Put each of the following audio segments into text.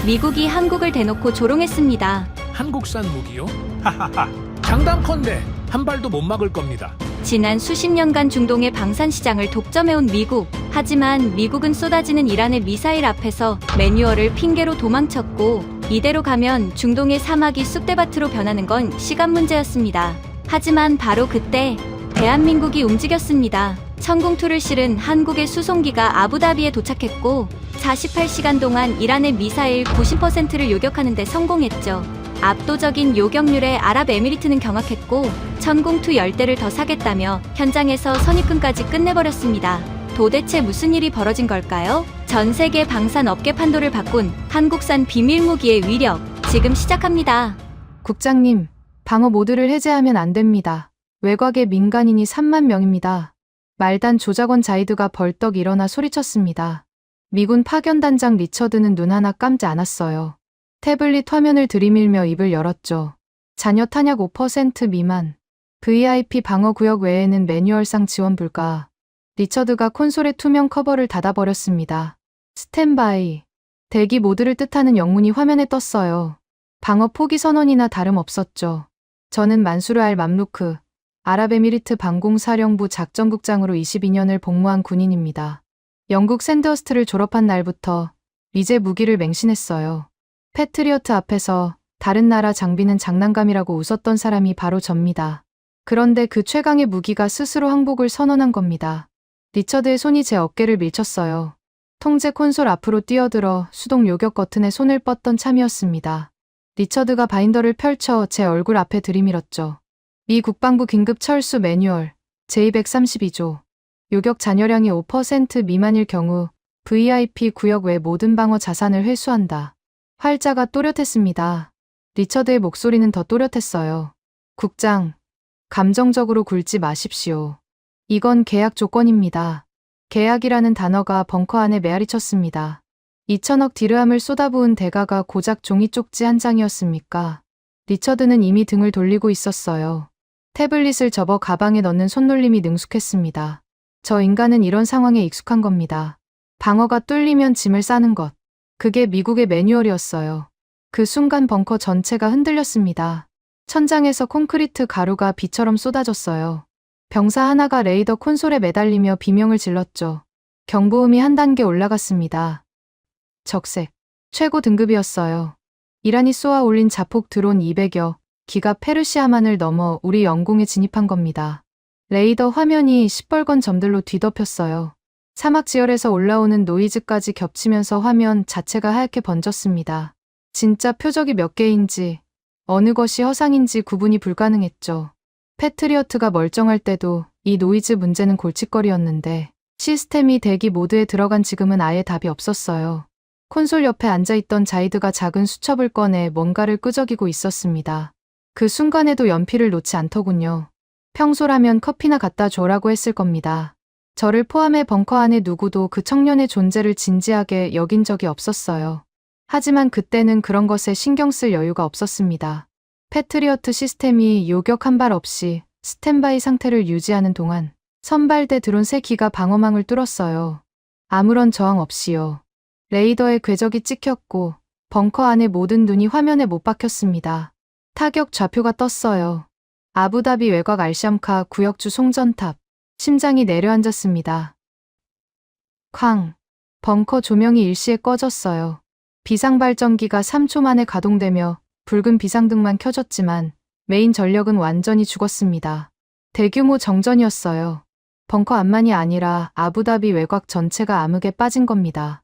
미국이 한국을 대놓고 조롱했습니다. 한국산 무기요? 하하하. 장담컨대 한 발도 못 막을 겁니다. 지난 수십 년간 중동의 방산 시장을 독점해온 미국. 하지만 미국은 쏟아지는 이란의 미사일 앞에서 매뉴얼을 핑계로 도망쳤고, 이대로 가면 중동의 사막이 쑥대밭으로 변하는 건 시간 문제였습니다. 하지만 바로 그때 대한민국이 움직였습니다. 천궁2를 실은 한국의 수송기가 아부다비에 도착했고 48시간 동안 이란의 미사일 90%를 요격하는 데 성공했죠. 압도적인 요격률에 아랍에미리트는 경악했고 천궁2 10대를 더 사겠다며 현장에서 선입금까지 끝내버렸습니다. 도대체 무슨 일이 벌어진 걸까요? 전 세계 방산 업계 판도를 바꾼 한국산 비밀무기의 위력, 지금 시작합니다. 국장님, 방어 모드를 해제하면 안 됩니다. 외곽에 민간인이 3만 명입니다. 말단 조작원 자이드가 벌떡 일어나 소리쳤습니다. 미군 파견단장 리처드는 눈 하나 감지 않았어요. 태블릿 화면을 들이밀며 입을 열었죠. 잔여 탄약 5% 미만. VIP 방어구역 외에는 매뉴얼상 지원 불가. 리처드가 콘솔의 투명 커버를 닫아버렸습니다. 스탠바이. 대기 모드를 뜻하는 영문이 화면에 떴어요. 방어 포기 선언이나 다름없었죠. 저는 만수르 알 맘루크, 아랍에미리트 방공사령부 작전국장으로 22년을 복무한 군인입니다. 영국 샌더스트를 졸업한 날부터 이제 무기를 맹신했어요. 패트리어트 앞에서 다른 나라 장비는 장난감이라고 웃었던 사람이 바로 접니다. 그런데 그 최강의 무기가 스스로 항복을 선언한 겁니다. 리처드의 손이 제 어깨를 밀쳤어요. 통제 콘솔 앞으로 뛰어들어 수동 요격 버튼에 손을 뻗던 참이었습니다. 리처드가 바인더를 펼쳐 제 얼굴 앞에 들이밀었죠. 미 국방부 긴급 철수 매뉴얼 J132조. 요격 잔여량이 5% 미만일 경우 VIP 구역 외 모든 방어 자산을 회수한다. 활자가 또렷했습니다. 리처드의 목소리는 더 또렷했어요. 국장, 감정적으로 굴지 마십시오. 이건 계약 조건입니다. 계약이라는 단어가 벙커 안에 메아리 쳤습니다. 2천억 디르함을 쏟아부은 대가가 고작 종이 쪽지 한 장이었습니까? 리처드는 이미 등을 돌리고 있었어요. 태블릿을 접어 가방에 넣는 손놀림이 능숙했습니다. 저 인간은 이런 상황에 익숙한 겁니다. 방어가 뚫리면 짐을 싸는 것. 그게 미국의 매뉴얼이었어요. 그 순간 벙커 전체가 흔들렸습니다. 천장에서 콘크리트 가루가 비처럼 쏟아졌어요. 병사 하나가 레이더 콘솔에 매달리며 비명을 질렀죠. 경보음이 한 단계 올라갔습니다. 적색. 최고 등급이었어요. 이란이 쏘아 올린 자폭 드론 200여 기가 페르시아만을 넘어 우리 영공에 진입한 겁니다. 레이더 화면이 시뻘건 점들로 뒤덮였어요. 사막 지열에서 올라오는 노이즈까지 겹치면서 화면 자체가 하얗게 번졌습니다. 진짜 표적이 몇 개인지, 어느 것이 허상인지 구분이 불가능했죠. 패트리어트가 멀쩡할 때도 이 노이즈 문제는 골칫거리였는데 시스템이 대기 모드에 들어간 지금은 아예 답이 없었어요. 콘솔 옆에 앉아있던 자이드가 작은 수첩을 꺼내 뭔가를 끄적이고 있었습니다. 그 순간에도 연필을 놓지 않더군요. 평소라면 커피나 갖다 줘라고 했을 겁니다. 저를 포함해 벙커 안에 누구도 그 청년의 존재를 진지하게 여긴 적이 없었어요. 하지만 그때는 그런 것에 신경 쓸 여유가 없었습니다. 패트리어트 시스템이 요격 한 발 없이 스탠바이 상태를 유지하는 동안 선발대 드론 3기가 방어망을 뚫었어요. 아무런 저항 없이요. 레이더에 궤적이 찍혔고 벙커 안의 모든 눈이 화면에 못 박혔습니다. 타격 좌표가 떴어요. 아부다비 외곽 알샴카 구역주 송전탑. 심장이 내려앉았습니다. 쾅. 벙커 조명이 일시에 꺼졌어요. 비상발전기가 3초 만에 가동되며 붉은 비상등만 켜졌지만 메인 전력은 완전히 죽었습니다. 대규모 정전이었어요. 벙커 안만이 아니라 아부다비 외곽 전체가 암흑에 빠진 겁니다.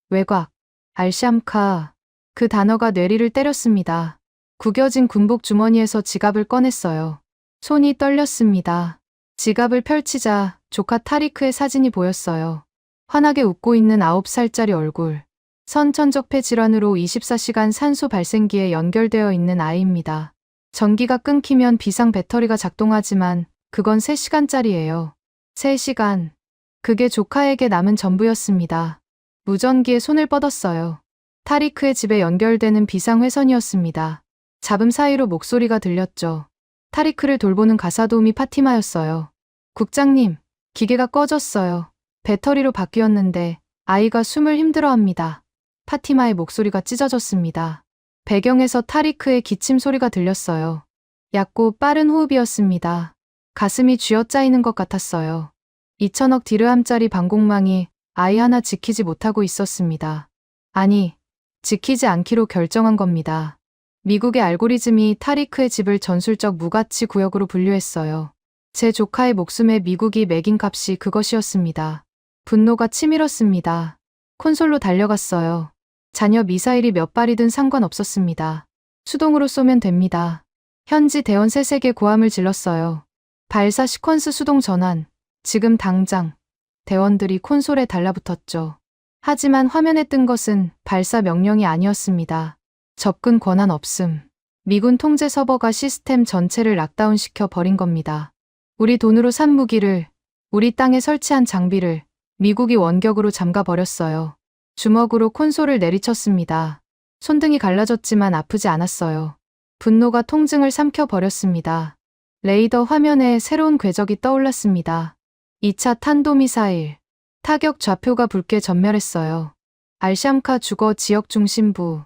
외곽, 알샴카. 그 단어가 뇌리를 때렸습니다. 구겨진 군복 주머니에서 지갑을 꺼냈어요. 손이 떨렸습니다. 지갑을 펼치자 조카 타리크의 사진이 보였어요. 환하게 웃고 있는 9살짜리 얼굴. 선천적폐 질환으로 24시간 산소 발생기에 연결되어 있는 아이입니다. 전기가 끊기면 비상 배터리가 작동하지만 그건 3시간짜리예요. 3시간. 그게 조카에게 남은 전부였습니다. 무전기에 손을 뻗었어요. 타리크의 집에 연결되는 비상회선이었습니다. 잡음 사이로 목소리가 들렸죠. 타리크를 돌보는 가사도우미 파티마였어요. 국장님, 기계가 꺼졌어요. 배터리로 바뀌었는데 아이가 숨을 힘들어합니다. 파티마의 목소리가 찢어졌습니다. 배경에서 타리크의 기침 소리가 들렸어요. 얕고 빠른 호흡이었습니다. 가슴이 쥐어짜이는 것 같았어요. 2천억 디르함짜리 방공망이 아이 하나 지키지 못하고 있었습니다. 아니, 지키지 않기로 결정한 겁니다. 미국의 알고리즘이 타리크의 집을 전술적 무가치 구역으로 분류했어요. 제 조카의 목숨에 미국이 매긴 값이 그것이었습니다. 분노가 치밀었습니다. 콘솔로 달려갔어요. 자녀 미사일이 몇 발이든 상관없었습니다. 수동으로 쏘면 됩니다. 현지 대원 셋에게 고함을 질렀어요. 발사 시퀀스 수동 전환. 지금 당장. 대원들이 콘솔에 달라붙었죠. 하지만 화면에 뜬 것은 발사 명령이 아니었습니다. 접근 권한 없음. 미군 통제 서버가 시스템 전체를 락다운시켜 버린 겁니다. 우리 돈으로 산 무기를, 우리 땅에 설치한 장비를 미국이 원격으로 잠가 버렸어요. 주먹으로 콘솔을 내리쳤습니다. 손등이 갈라졌지만 아프지 않았어요. 분노가 통증을 삼켜 버렸습니다. 레이더 화면에 새로운 궤적이 떠올랐습니다. 2차 탄도미사일. 타격 좌표가 붉게 전멸했어요. 알샴카 주거 지역 중심부.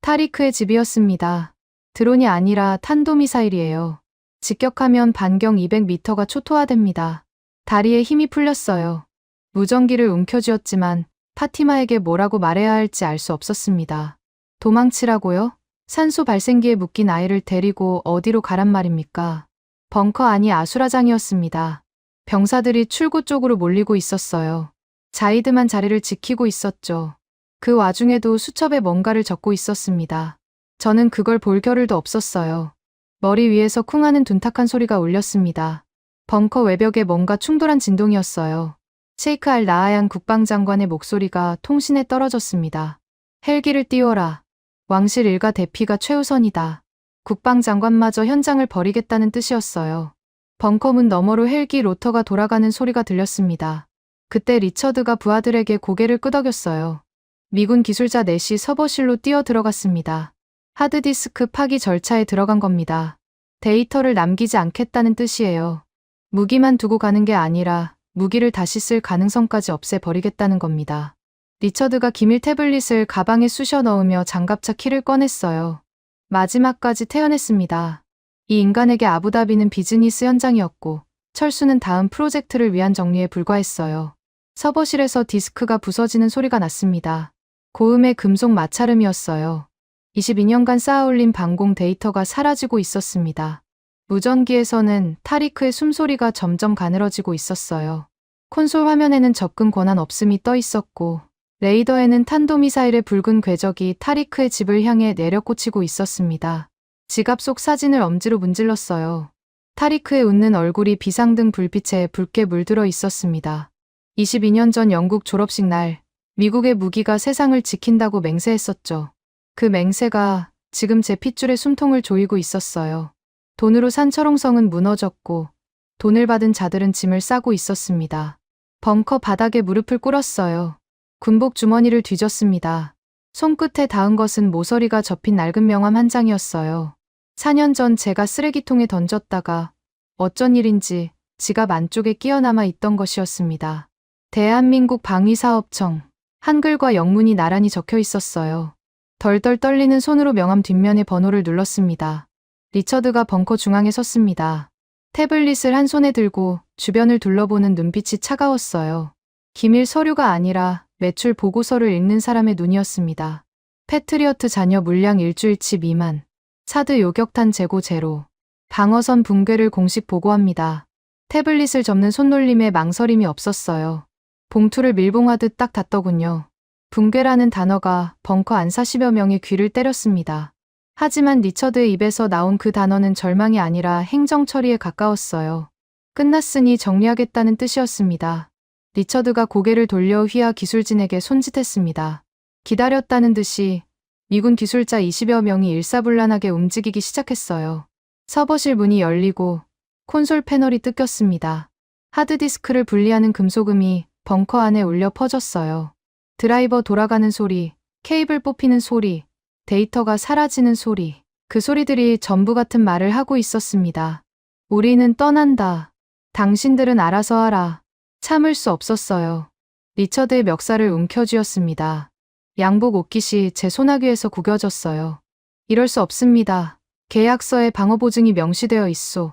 타리크의 집이었습니다. 드론이 아니라 탄도미사일이에요. 직격하면 반경 200m가 초토화됩니다. 다리에 힘이 풀렸어요. 무전기를 움켜쥐었지만 파티마에게 뭐라고 말해야 할지 알 수 없었습니다. 도망치라고요? 산소 발생기에 묶인 아이를 데리고 어디로 가란 말입니까? 벙커 안이 아수라장이었습니다. 병사들이 출구 쪽으로 몰리고 있었어요. 자이드만 자리를 지키고 있었죠. 그 와중에도 수첩에 뭔가를 적고 있었습니다. 저는 그걸 볼 겨를도 없었어요. 머리 위에서 쿵하는 둔탁한 소리가 울렸습니다. 벙커 외벽에 뭔가 충돌한 진동이었어요. 셰이크 알 나하양 국방장관의 목소리가 통신에 떨어졌습니다. 헬기를 띄워라. 왕실 일가 대피가 최우선이다. 국방장관마저 현장을 버리겠다는 뜻이었어요. 벙커 문 너머로 헬기 로터가 돌아가는 소리가 들렸습니다. 그때 리처드가 부하들에게 고개를 끄덕였어요. 미군 기술자 넷이 서버실로 뛰어 들어갔습니다. 하드디스크 파기 절차에 들어간 겁니다. 데이터를 남기지 않겠다는 뜻이에요. 무기만 두고 가는 게 아니라 무기를 다시 쓸 가능성까지 없애버리겠다는 겁니다. 리처드가 기밀 태블릿을 가방에 쑤셔 넣으며 장갑차 키를 꺼냈어요. 마지막까지 태어냈습니다. 이 인간에게 아부다비는 비즈니스 현장이었고 철수는 다음 프로젝트를 위한 정리에 불과했어요. 서버실에서 디스크가 부서지는 소리가 났습니다. 고음의 금속 마찰음이었어요. 22년간 쌓아올린 방공 데이터가 사라지고 있었습니다. 무전기에서는 타리크의 숨소리가 점점 가늘어지고 있었어요. 콘솔 화면에는 접근 권한 없음이 떠 있었고 레이더에는 탄도미사일의 붉은 궤적이 타리크의 집을 향해 내려꽂히고 있었습니다. 지갑 속 사진을 엄지로 문질렀어요. 타리크의 웃는 얼굴이 비상등 불빛에 붉게 물들어 있었습니다. 22년 전 영국 졸업식 날 미국의 무기가 세상을 지킨다고 맹세했었죠. 그 맹세가 지금 제 핏줄의 숨통을 조이고 있었어요. 돈으로 산 철옹성은 무너졌고 돈을 받은 자들은 짐을 싸고 있었습니다. 벙커 바닥에 무릎을 꿇었어요. 군복 주머니를 뒤졌습니다. 손끝에 닿은 것은 모서리가 접힌 낡은 명함 한 장이었어요. 4년 전 제가 쓰레기통에 던졌다가 어쩐 일인지 지갑 안쪽에 끼어남아 있던 것이었습니다. 대한민국 방위사업청. 한글과 영문이 나란히 적혀 있었어요. 덜덜 떨리는 손으로 명함 뒷면의 번호를 눌렀습니다. 리처드가 벙커 중앙에 섰습니다. 태블릿을 한 손에 들고 주변을 둘러보는 눈빛이 차가웠어요. 기밀 서류가 아니라 매출 보고서를 읽는 사람의 눈이었습니다. 패트리어트 잔여 물량 일주일치 미만. 사드 요격탄 재고 제로. 방어선 붕괴를 공식 보고합니다. 태블릿을 접는 손놀림에 망설임이 없었어요. 봉투를 밀봉하듯 딱 닫더군요. 붕괴라는 단어가 벙커 안 40여 명의 귀를 때렸습니다. 하지만 리처드의 입에서 나온 그 단어는 절망이 아니라 행정 처리에 가까웠어요. 끝났으니 정리하겠다는 뜻이었습니다. 리처드가 고개를 돌려 휘하 기술진에게 손짓했습니다. 기다렸다는 듯이 미군 기술자 20여 명이 일사불란하게 움직이기 시작했어요. 서버실 문이 열리고 콘솔 패널이 뜯겼습니다. 하드디스크를 분리하는 금속음이 벙커 안에 울려 퍼졌어요. 드라이버 돌아가는 소리, 케이블 뽑히는 소리, 데이터가 사라지는 소리. 그 소리들이 전부 같은 말을 하고 있었습니다. 우리는 떠난다. 당신들은 알아서 하라. 참을 수 없었어요. 리처드의 멱살을 움켜쥐었습니다. 양복 옷깃이 제 소나귀에서 구겨졌어요. 이럴 수 없습니다. 계약서에 방어 보증이 명시되어 있소.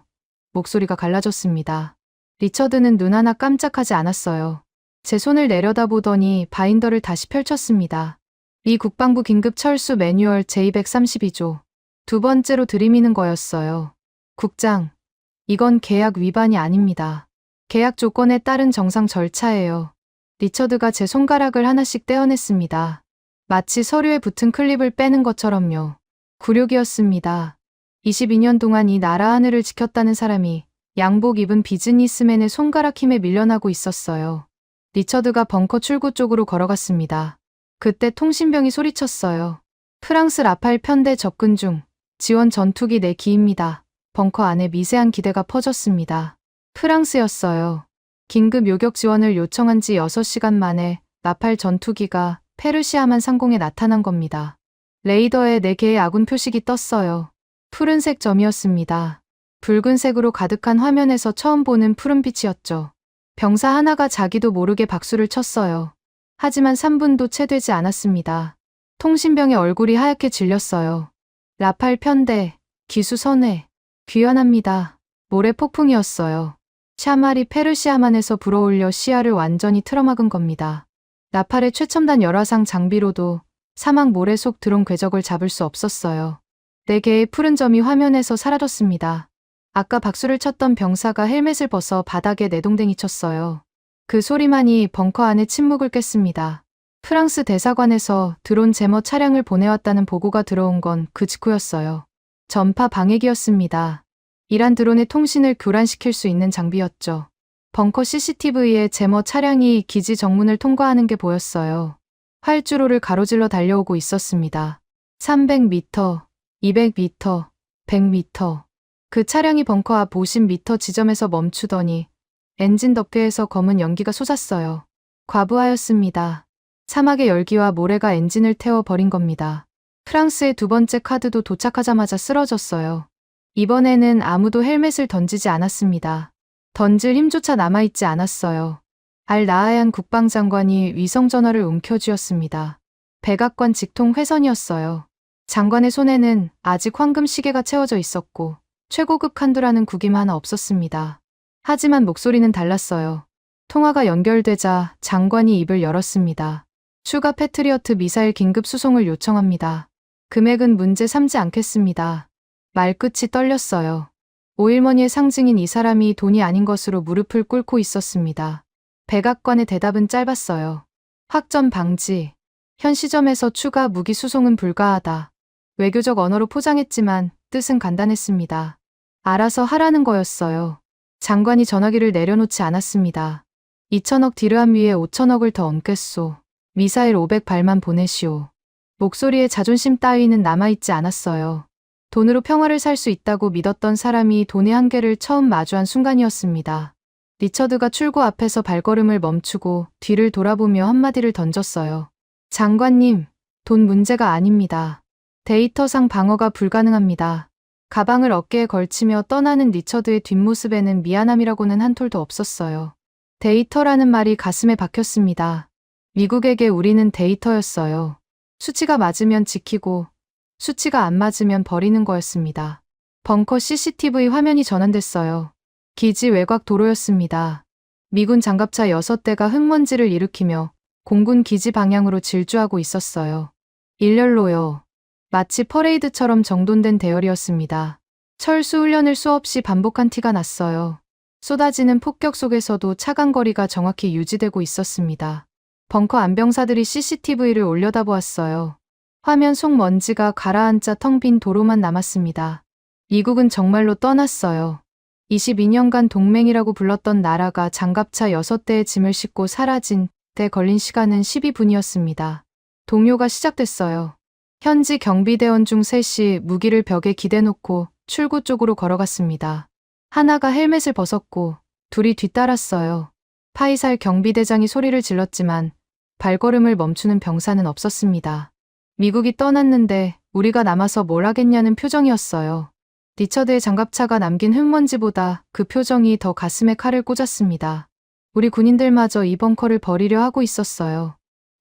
목소리가 갈라졌습니다. 리처드는 눈 하나 깜짝하지 않았어요. 제 손을 내려다보더니 바인더를 다시 펼쳤습니다. 미 국방부 긴급 철수 매뉴얼 제232조. 두 번째로 들이미는 거였어요. 국장, 이건 계약 위반이 아닙니다. 계약 조건에 따른 정상 절차예요. 리처드가 제 손가락을 하나씩 떼어냈습니다. 마치 서류에 붙은 클립을 빼는 것처럼요. 굴욕이었습니다. 22년 동안 이 나라 하늘을 지켰다는 사람이 양복 입은 비즈니스맨의 손가락 힘에 밀려나고 있었어요. 리처드가 벙커 출구 쪽으로 걸어갔습니다. 그때 통신병이 소리쳤어요. 프랑스 라팔 편대 접근 중. 지원 전투기 4기입니다. 벙커 안에 미세한 기대가 퍼졌습니다. 프랑스였어요. 긴급 요격 지원을 요청한 지 6시간 만에 라팔 전투기가 페르시아만 상공에 나타난 겁니다. 레이더에 4개의 아군 표식이 떴어요. 푸른색 점이었습니다. 붉은색으로 가득한 화면에서 처음 보는 푸른빛이었죠. 병사 하나가 자기도 모르게 박수를 쳤어요. 하지만 3분도 채 되지 않았습니다. 통신병의 얼굴이 하얗게 질렸어요. 라팔 편대, 기수 선회, 귀환합니다. 모래 폭풍이었어요. 샤말이 페르시아만에서 불어올려 시야를 완전히 틀어막은 겁니다. 라팔의 최첨단 열화상 장비로도 사막 모래 속 드론 궤적을 잡을 수 없었어요. 4개의 푸른 점이 화면에서 사라졌습니다. 아까 박수를 쳤던 병사가 헬멧을 벗어 바닥에 내동댕이 쳤어요. 그 소리만이 벙커 안에 침묵을 깼습니다. 프랑스 대사관에서 드론 제머 차량을 보내왔다는 보고가 들어온 건 그 직후였어요. 전파 방해기였습니다. 이란 드론의 통신을 교란시킬 수 있는 장비였죠. 벙커 CCTV에 제머 차량이 기지 정문을 통과하는 게 보였어요. 활주로를 가로질러 달려오고 있었습니다. 300m, 200m, 100m. 그 차량이 벙커 앞 50m 지점에서 멈추더니 엔진 덕트에서 검은 연기가 솟았어요. 과부하였습니다. 사막의 열기와 모래가 엔진을 태워버린 겁니다. 프랑스의 두 번째 카드도 도착하자마자 쓰러졌어요. 이번에는 아무도 헬멧을 던지지 않았습니다. 던질 힘조차 남아있지 않았어요. 알-나하얀 국방장관이 위성전화를 움켜쥐었습니다. 백악관 직통 회선이었어요. 장관의 손에는 아직 황금 시계가 채워져 있었고 최고급 칸두라는 구김 하나 없었습니다. 하지만 목소리는 달랐어요. 통화가 연결되자 장관이 입을 열었습니다. 추가 패트리어트 미사일 긴급 수송을 요청합니다. 금액은 문제 삼지 않겠습니다. 말끝이 떨렸어요. 오일머니의 상징인 이 사람이 돈이 아닌 것으로 무릎을 꿇고 있었습니다. 백악관의 대답은 짧았어요. 확전 방지. 현 시점에서 추가 무기 수송은 불가하다. 외교적 언어로 포장했지만 뜻은 간단했습니다. 알아서 하라는 거였어요. 장관이 전화기를 내려놓지 않았습니다. 2천억 디르함 위에 5천억을 더 얹겠소. 미사일 500발만 보내시오. 목소리에 자존심 따위는 남아있지 않았어요. 돈으로 평화를 살 수 있다고 믿었던 사람이 돈의 한계를 처음 마주한 순간이었습니다. 리처드가 출구 앞에서 발걸음을 멈추고 뒤를 돌아보며 한마디를 던졌어요. 장관님, 돈 문제가 아닙니다. 데이터상 방어가 불가능합니다. 가방을 어깨에 걸치며 떠나는 리처드의 뒷모습에는 미안함이라고는 한 톨도 없었어요. 데이터라는 말이 가슴에 박혔습니다. 미국에게 우리는 데이터였어요. 수치가 맞으면 지키고 수치가 안 맞으면 버리는 거였습니다. 벙커 CCTV 화면이 전환됐어요. 기지 외곽 도로였습니다. 미군 장갑차 6대가 흙먼지를 일으키며 공군 기지 방향으로 질주하고 있었어요. 일렬로요. 마치 퍼레이드처럼 정돈된 대열이었습니다. 철수 훈련을 수없이 반복한 티가 났어요. 쏟아지는 폭격 속에서도 차간 거리가 정확히 유지되고 있었습니다. 벙커 안병사들이 CCTV를 올려다보았어요. 화면 속 먼지가 가라앉아 텅 빈 도로만 남았습니다. 미국은 정말로 떠났어요. 22년간 동맹이라고 불렀던 나라가 장갑차 6대의 짐을 싣고 사라진 데 걸린 시간은 12분이었습니다. 동요가 시작됐어요. 현지 경비대원 중 셋이 무기를 벽에 기대놓고 출구 쪽으로 걸어갔습니다. 하나가 헬멧을 벗었고 둘이 뒤따랐어요. 파이살 경비대장이 소리를 질렀지만 발걸음을 멈추는 병사는 없었습니다. 미국이 떠났는데 우리가 남아서 뭘 하겠냐는 표정이었어요. 리처드의 장갑차가 남긴 흙먼지보다 그 표정이 더 가슴에 칼을 꽂았습니다. 우리 군인들마저 이 벙커를 버리려 하고 있었어요.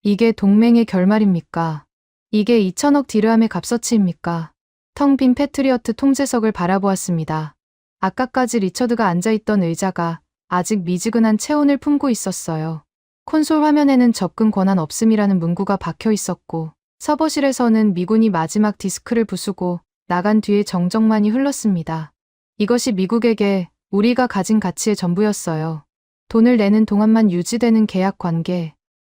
이게 동맹의 결말입니까? 이게 2천억 디르함의 값어치입니까? 텅 빈 패트리어트 통제석을 바라보았습니다. 아까까지 리처드가 앉아있던 의자가 아직 미지근한 체온을 품고 있었어요. 콘솔 화면에는 접근 권한 없음이라는 문구가 박혀 있었고, 서버실에서는 미군이 마지막 디스크를 부수고 나간 뒤에 정적만이 흘렀습니다. 이것이 미국에게 우리가 가진 가치의 전부였어요. 돈을 내는 동안만 유지되는 계약 관계,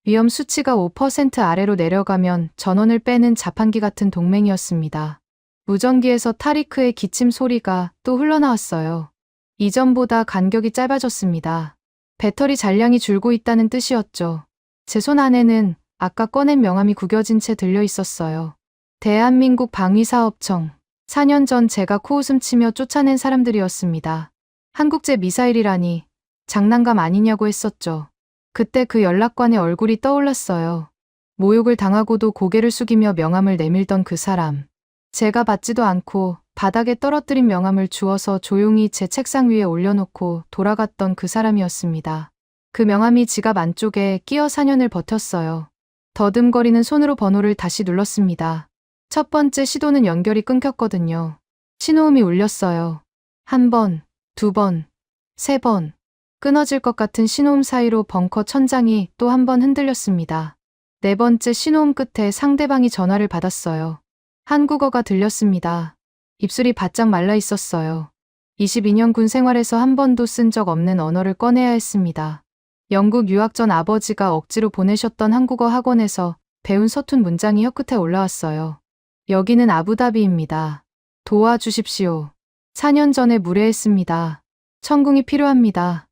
위험 수치가 5% 아래로 내려가면 전원을 빼는 자판기 같은 동맹이었습니다. 무전기에서 타리크의 기침 소리가 또 흘러나왔어요. 이전보다 간격이 짧아졌습니다. 배터리 잔량이 줄고 있다는 뜻이었죠. 제 손 안에는 아까 꺼낸 명함이 구겨진 채 들려 있었어요. 대한민국 방위사업청. 4년 전 제가 코웃음 치며 쫓아낸 사람들이었습니다. 한국제 미사일이라니 장난감 아니냐고 했었죠. 그때 그 연락관의 얼굴이 떠올랐어요. 모욕을 당하고도 고개를 숙이며 명함을 내밀던 그 사람. 제가 받지도 않고 바닥에 떨어뜨린 명함을 주워서 조용히 제 책상 위에 올려놓고 돌아갔던 그 사람이었습니다. 그 명함이 지갑 안쪽에 끼어 4년을 버텼어요. 더듬거리는 손으로 번호를 다시 눌렀습니다. 첫 번째 시도는 연결이 끊겼거든요. 신호음이 울렸어요. 1번, 2번, 3번. 끊어질 것 같은 신호음 사이로 벙커 천장이 또 한 번 흔들렸습니다. 네 번째 신호음 끝에 상대방이 전화를 받았어요. 한국어가 들렸습니다. 입술이 바짝 말라 있었어요. 22년 군 생활에서 한 번도 쓴 적 없는 언어를 꺼내야 했습니다. 영국 유학 전 아버지가 억지로 보내셨던 한국어 학원에서 배운 서툰 문장이 혀끝에 올라왔어요. 여기는 아부다비입니다. 도와주십시오. 4년 전에 무례했습니다. 천궁이 필요합니다.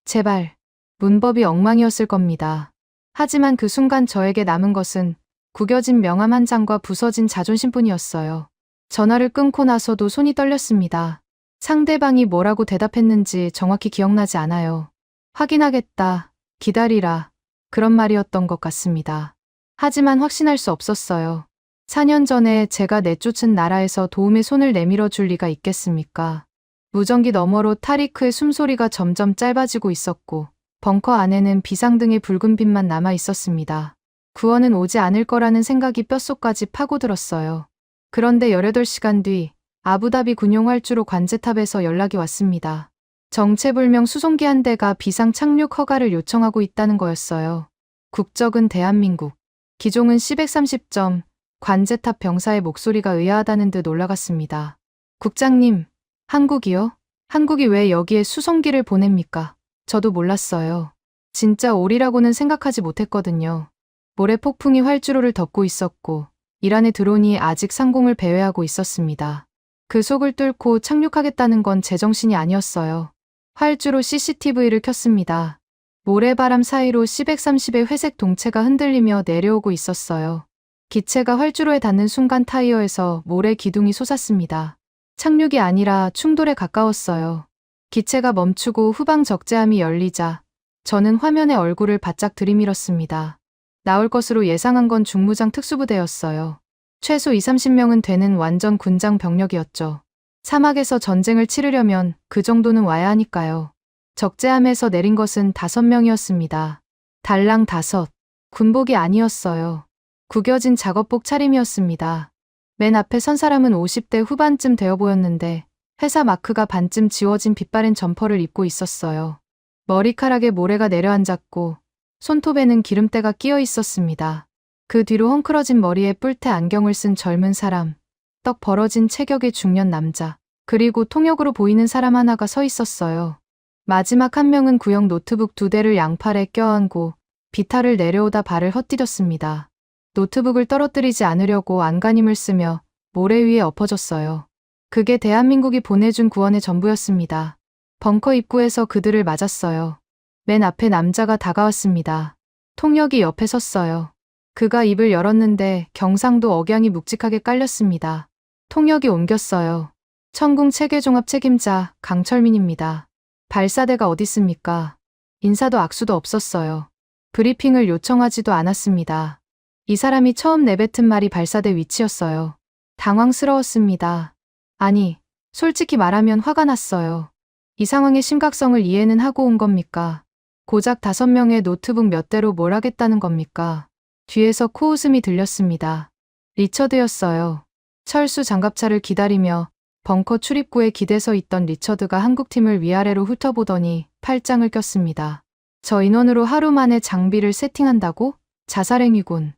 제발. 문법이 엉망이었을 겁니다. 하지만 그 순간 저에게 남은 것은 구겨진 명함 한 장과 부서진 자존심뿐이었어요. 전화를 끊고 나서도 손이 떨렸습니다. 상대방이 뭐라고 대답했는지 정확히 기억나지 않아요. 확인하겠다. 기다리라. 그런 말이었던 것 같습니다. 하지만 확신할 수 없었어요. 4년 전에 제가 내쫓은 나라에서 도움의 손을 내밀어 줄 리가 있겠습니까? 무전기 너머로 타리크의 숨소리가 점점 짧아지고 있었고 벙커 안에는 비상등의 붉은 빛만 남아 있었습니다. 구원은 오지 않을 거라는 생각이 뼛속까지 파고들었어요. 그런데 18시간 뒤 아부다비 군용 활주로 관제탑에서 연락이 왔습니다. 정체불명 수송기 한 대가 비상 착륙 허가를 요청하고 있다는 거였어요. 국적은 대한민국. 기종은 C-130점. 관제탑 병사의 목소리가 의아하다는 듯 올라갔습니다. 국장님, 한국이요? 한국이 왜 여기에 수송기를 보냅니까? 저도 몰랐어요. 진짜 오리라고는 생각하지 못했거든요. 모래 폭풍이 활주로를 덮고 있었고 이란의 드론이 아직 상공을 배회하고 있었습니다. 그 속을 뚫고 착륙하겠다는 건 제정신이 아니었어요. 활주로 CCTV를 켰습니다. 모래바람 사이로 C-130의 회색 동체가 흔들리며 내려오고 있었어요. 기체가 활주로에 닿는 순간 타이어에서 모래 기둥이 솟았습니다. 착륙이 아니라 충돌에 가까웠어요. 기체가 멈추고 후방 적재함이 열리자 저는 화면에 얼굴을 바짝 들이밀었습니다. 나올 것으로 예상한 건 중무장 특수부대였어요. 최소 20-30명은 되는 완전 군장 병력이었죠. 사막에서 전쟁을 치르려면 그 정도는 와야 하니까요. 적재함에서 내린 것은 5명이었습니다. 달랑 5. 군복이 아니었어요. 구겨진 작업복 차림이었습니다. 맨 앞에 선 사람은 50대 후반쯤 되어 보였는데 회사 마크가 반쯤 지워진 빛바랜 점퍼를 입고 있었어요. 머리카락에 모래가 내려앉았고 손톱에는 기름때가 끼어 있었습니다. 그 뒤로 헝클어진 머리에 뿔테 안경을 쓴 젊은 사람, 떡 벌어진 체격의 중년 남자, 그리고 통역으로 보이는 사람 하나가 서 있었어요. 마지막 한 명은 구형 노트북 2대를 양팔에 껴안고 비탈을 내려오다 발을 헛디뎠습니다. 노트북을 떨어뜨리지 않으려고 안간힘을 쓰며 모래 위에 엎어졌어요. 그게 대한민국이 보내준 구원의 전부였습니다. 벙커 입구에서 그들을 맞았어요. 맨 앞에 남자가 다가왔습니다. 통역이 옆에 섰어요. 그가 입을 열었는데 경상도 억양이 묵직하게 깔렸습니다. 통역이 옮겼어요. 천궁 체계종합 책임자 강철민입니다. 발사대가 어디 있습니까? 인사도 악수도 없었어요. 브리핑을 요청하지도 않았습니다. 이 사람이 처음 내뱉은 말이 발사대 위치였어요. 당황스러웠습니다. 아니, 솔직히 말하면 화가 났어요. 이 상황의 심각성을 이해는 하고 온 겁니까? 고작 5명의 노트북 몇 대로 뭘 하겠다는 겁니까? 뒤에서 코웃음이 들렸습니다. 리처드였어요. 철수 장갑차를 기다리며 벙커 출입구에 기대서 있던 리처드가 한국팀을 위아래로 훑어보더니 팔짱을 꼈습니다. 저 인원으로 하루 만에 장비를 세팅한다고? 자살행위군.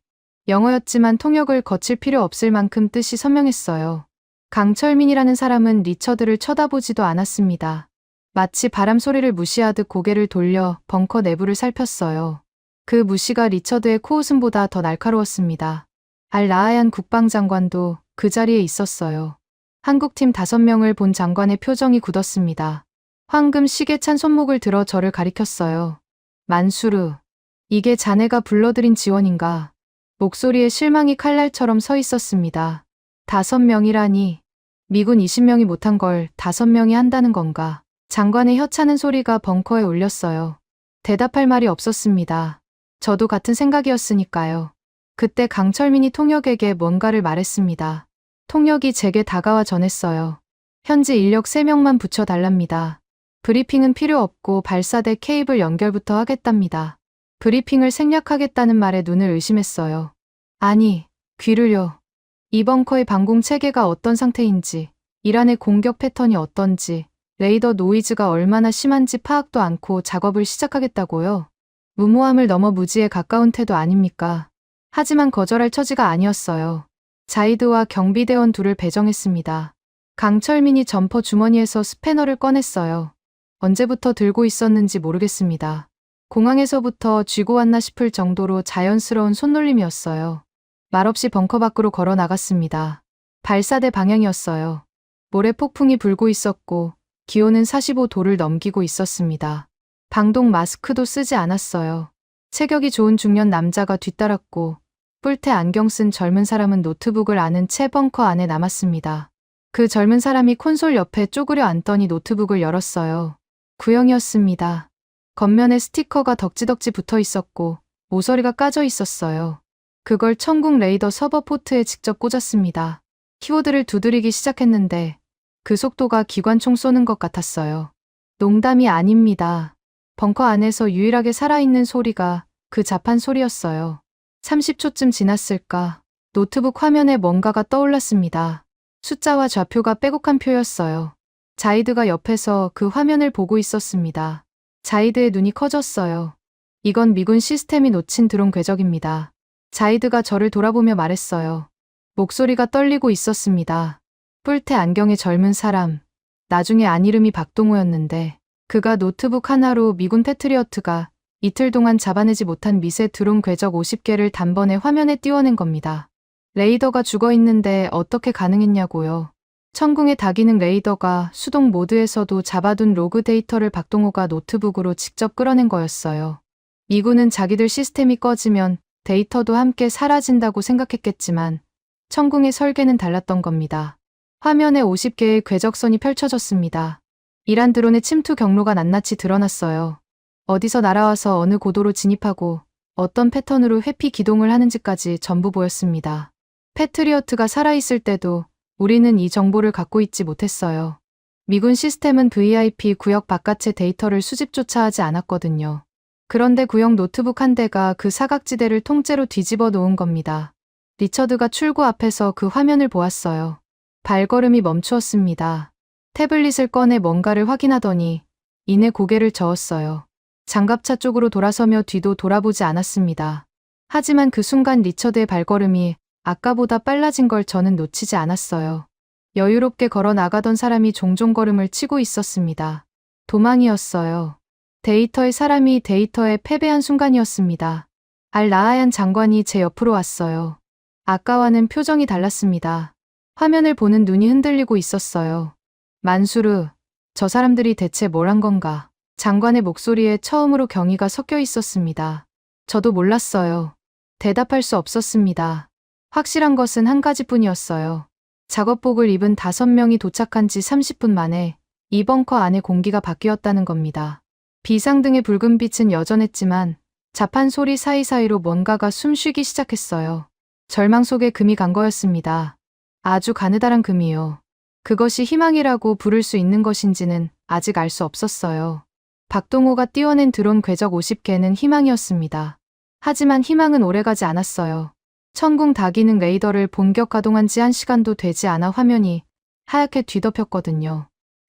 영어였지만 통역을 거칠 필요 없을 만큼 뜻이 선명했어요. 강철민이라는 사람은 리처드를 쳐다보지도 않았습니다. 마치 바람 소리를 무시하듯 고개를 돌려 벙커 내부를 살폈어요. 그 무시가 리처드의 코웃음보다 더 날카로웠습니다. 알 라하얀 국방장관도 그 자리에 있었어요. 한국팀 5명을 본 장관의 표정이 굳었습니다. 황금 시계 찬 손목을 들어 저를 가리켰어요. 만수르, 이게 자네가 불러들인 지원인가? 목소리에 실망이 칼날처럼 서 있었습니다. 5명이라니. 미군 20명이 못한 걸 5명이 한다는 건가? 장관의 혀차는 소리가 벙커에 울렸어요. 대답할 말이 없었습니다. 저도 같은 생각이었으니까요. 그때 강철민이 통역에게 뭔가를 말했습니다. 통역이 제게 다가와 전했어요. 현지 인력 3명만 붙여달랍니다. 브리핑은 필요 없고 발사대 케이블 연결부터 하겠답니다. 브리핑을 생략하겠다는 말에 눈을 의심했어요. 아니, 귀를요. 이 벙커의 방공 체계가 어떤 상태인지, 이란의 공격 패턴이 어떤지, 레이더 노이즈가 얼마나 심한지 파악도 않고 작업을 시작하겠다고요? 무모함을 넘어 무지에 가까운 태도 아닙니까? 하지만 거절할 처지가 아니었어요. 자이드와 경비대원 2를 배정했습니다. 강철민이 점퍼 주머니에서 스패너를 꺼냈어요. 언제부터 들고 있었는지 모르겠습니다. 공항에서부터 쥐고 왔나 싶을 정도로 자연스러운 손놀림이었어요. 말없이 벙커 밖으로 걸어 나갔습니다. 발사대 방향이었어요. 모래 폭풍이 불고 있었고 기온은 45도를 넘기고 있었습니다. 방독 마스크도 쓰지 않았어요. 체격이 좋은 중년 남자가 뒤따랐고 뿔테 안경 쓴 젊은 사람은 노트북을 아는 채 벙커 안에 남았습니다. 그 젊은 사람이 콘솔 옆에 쪼그려 앉더니 노트북을 열었어요. 구형이었습니다. 겉면에 스티커가 덕지덕지 붙어 있었고 모서리가 까져 있었어요. 그걸 천국 레이더 서버 포트에 직접 꽂았습니다. 키워드를 두드리기 시작했는데 그 속도가 기관총 쏘는 것 같았어요. 농담이 아닙니다. 벙커 안에서 유일하게 살아있는 소리가 그 자판 소리였어요. 30초쯤 지났을까 노트북 화면에 뭔가가 떠올랐습니다. 숫자와 좌표가 빼곡한 표였어요. 자이드가 옆에서 그 화면을 보고 있었습니다. 자이드의 눈이 커졌어요. 이건 미군 시스템이 놓친 드론 궤적입니다. 자이드가 저를 돌아보며 말했어요. 목소리가 떨리고 있었습니다. 뿔테 안경의 젊은 사람, 나중에 안 이름이 박동호였는데 그가 노트북 하나로 미군 패트리어트가 이틀 동안 잡아내지 못한 미세 드론 궤적 50개를 단번에 화면에 띄워낸 겁니다. 레이더가 죽어있는데 어떻게 가능했냐고요. 천궁의 다기능 레이더가 수동 모드에서도 잡아둔 로그 데이터를 박동호가 노트북으로 직접 끌어낸 거였어요. 미군은 자기들 시스템이 꺼지면 데이터도 함께 사라진다고 생각했겠지만 천궁의 설계는 달랐던 겁니다. 화면에 50개의 궤적선이 펼쳐졌습니다. 이란 드론의 침투 경로가 낱낱이 드러났어요. 어디서 날아와서 어느 고도로 진입하고 어떤 패턴으로 회피 기동을 하는지까지 전부 보였습니다. 패트리어트가 살아있을 때도 우리는 이 정보를 갖고 있지 못했어요. 미군 시스템은 VIP 구역 바깥의 데이터를 수집조차 하지 않았거든요. 그런데 구형 노트북 한 대가 그 사각지대를 통째로 뒤집어 놓은 겁니다. 리처드가 출구 앞에서 그 화면을 보았어요. 발걸음이 멈추었습니다. 태블릿을 꺼내 뭔가를 확인하더니 이내 고개를 저었어요. 장갑차 쪽으로 돌아서며 뒤도 돌아보지 않았습니다. 하지만 그 순간 리처드의 발걸음이 아까보다 빨라진 걸 저는 놓치지 않았어요. 여유롭게 걸어 나가던 사람이 종종 걸음을 치고 있었습니다. 도망이었어요. 데이터의 사람이 데이터에 패배한 순간이었습니다. 알 라하얀 장관이 제 옆으로 왔어요. 아까와는 표정이 달랐습니다. 화면을 보는 눈이 흔들리고 있었어요. 만수르, 저 사람들이 대체 뭘 한 건가? 장관의 목소리에 처음으로 경의가 섞여 있었습니다. 저도 몰랐어요. 대답할 수 없었습니다. 확실한 것은 한 가지뿐이었어요. 작업복을 입은 5명이 도착한 지 30분 만에 이 벙커 안의 공기가 바뀌었다는 겁니다. 비상등의 붉은 빛은 여전했지만 자판 소리 사이사이로 뭔가가 숨쉬기 시작했어요. 절망 속에 금이 간 거였습니다. 아주 가느다란 금이요. 그것이 희망이라고 부를 수 있는 것인지는 아직 알 수 없었어요. 박동호가 띄워낸 드론 궤적 50개는 희망이었습니다. 하지만 희망은 오래가지 않았어요. 천궁 다기능 레이더를 본격 가동한 지 1시간도 되지 않아 화면이 하얗게 뒤덮였거든요.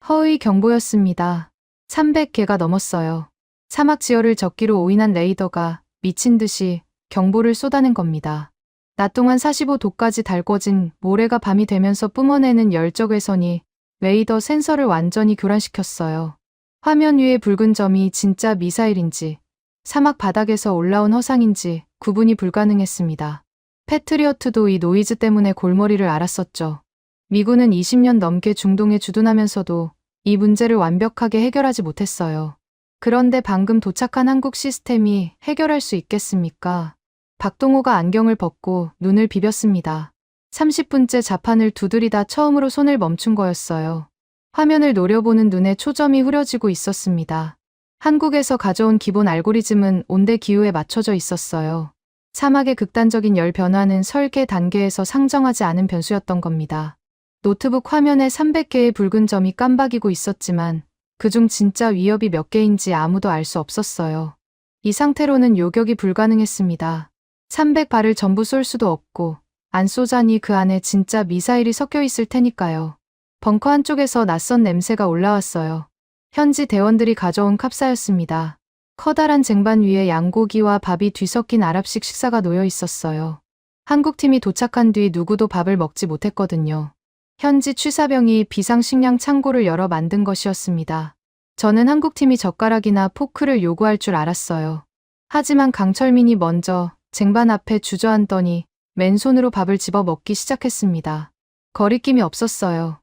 허위 경보였습니다. 300개가 넘었어요. 사막 지열을 적기로 오인한 레이더가 미친 듯이 경보를 쏟아낸 겁니다. 낮 동안 45도까지 달궈진 모래가 밤이 되면서 뿜어내는 열적 외선이 레이더 센서를 완전히 교란시켰어요. 화면 위의 붉은 점이 진짜 미사일인지 사막 바닥에서 올라온 허상인지 구분이 불가능했습니다. 패트리어트도 이 노이즈 때문에 골머리를 앓았었죠. 미군은 20년 넘게 중동에 주둔하면서도 이 문제를 완벽하게 해결하지 못했어요. 그런데 방금 도착한 한국 시스템이 해결할 수 있겠습니까? 박동호가 안경을 벗고 눈을 비볐습니다. 30분째 자판을 두드리다 처음으로 손을 멈춘 거였어요. 화면을 노려보는 눈에 초점이 흐려지고 있었습니다. 한국에서 가져온 기본 알고리즘은 온대 기후에 맞춰져 있었어요. 사막의 극단적인 열 변화는 설계 단계에서 상정하지 않은 변수였던 겁니다. 노트북 화면에 300개의 붉은 점이 깜박이고 있었지만 그중 진짜 위협이 몇 개인지 아무도 알 수 없었어요. 이 상태로는 요격이 불가능했습니다. 300발을 전부 쏠 수도 없고 안 쏘자니 그 안에 진짜 미사일이 섞여 있을 테니까요. 벙커 한쪽에서 낯선 냄새가 올라왔어요. 현지 대원들이 가져온 캅사였습니다. 커다란 쟁반 위에 양고기와 밥이 뒤섞인 아랍식 식사가 놓여 있었어요. 한국팀이 도착한 뒤 누구도 밥을 먹지 못했거든요. 현지 취사병이 비상식량 창고를 열어 만든 것이었습니다. 저는 한국팀이 젓가락이나 포크를 요구할 줄 알았어요. 하지만 강철민이 먼저 쟁반 앞에 주저앉더니 맨손으로 밥을 집어 먹기 시작했습니다. 거리낌이 없었어요.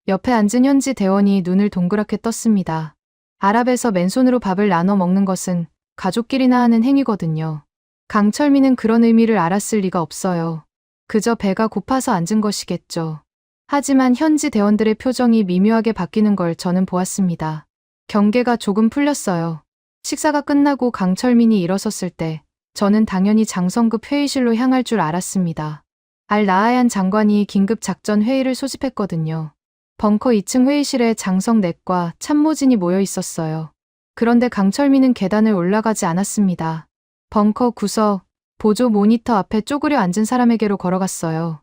옆에 앉은 현지 대원이 눈을 동그랗게 떴습니다. 아랍에서 맨손으로 밥을 나눠 먹는 것은 가족끼리나 하는 행위거든요. 강철민은 그런 의미를 알았을 리가 없어요. 그저 배가 고파서 앉은 것이겠죠. 하지만 현지 대원들의 표정이 미묘하게 바뀌는 걸 저는 보았습니다. 경계가 조금 풀렸어요. 식사가 끝나고 강철민이 일어섰을 때 저는 당연히 장성급 회의실로 향할 줄 알았습니다. 알-나하얀 장관이 긴급 작전 회의를 소집했거든요. 벙커 2층 회의실에 장성 넷과 참모진이 모여 있었어요. 그런데 강철민은 계단을 올라가지 않았습니다. 벙커 구석, 보조 모니터 앞에 쪼그려 앉은 사람에게로 걸어갔어요.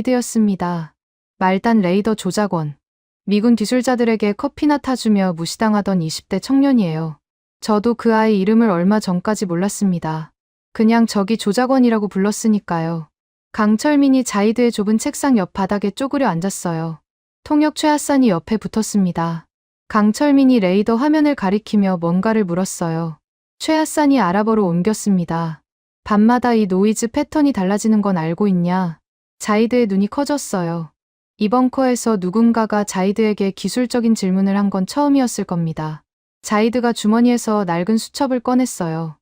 자이드였습니다. 말단 레이더 조작원. 미군 기술자들에게 커피나 타주며 무시당하던 20대 청년이에요. 저도 그 아이 이름을 얼마 전까지 몰랐습니다. 그냥 저기 조작원이라고 불렀으니까요. 강철민이 자이드의 좁은 책상 옆 바닥에 쪼그려 앉았어요. 통역 최하산이 옆에 붙었습니다. 강철민이 레이더 화면을 가리키며 뭔가를 물었어요. 최하산이 아랍어로 옮겼습니다. 밤마다 이 노이즈 패턴이 달라지는 건 알고 있냐? 자이드의 눈이 커졌어요. 이번 커에서 누군가가 자이드에게 기술적인 질문을 한 건 처음이었을 겁니다. 자이드가 주머니에서 낡은 수첩을 꺼냈어요.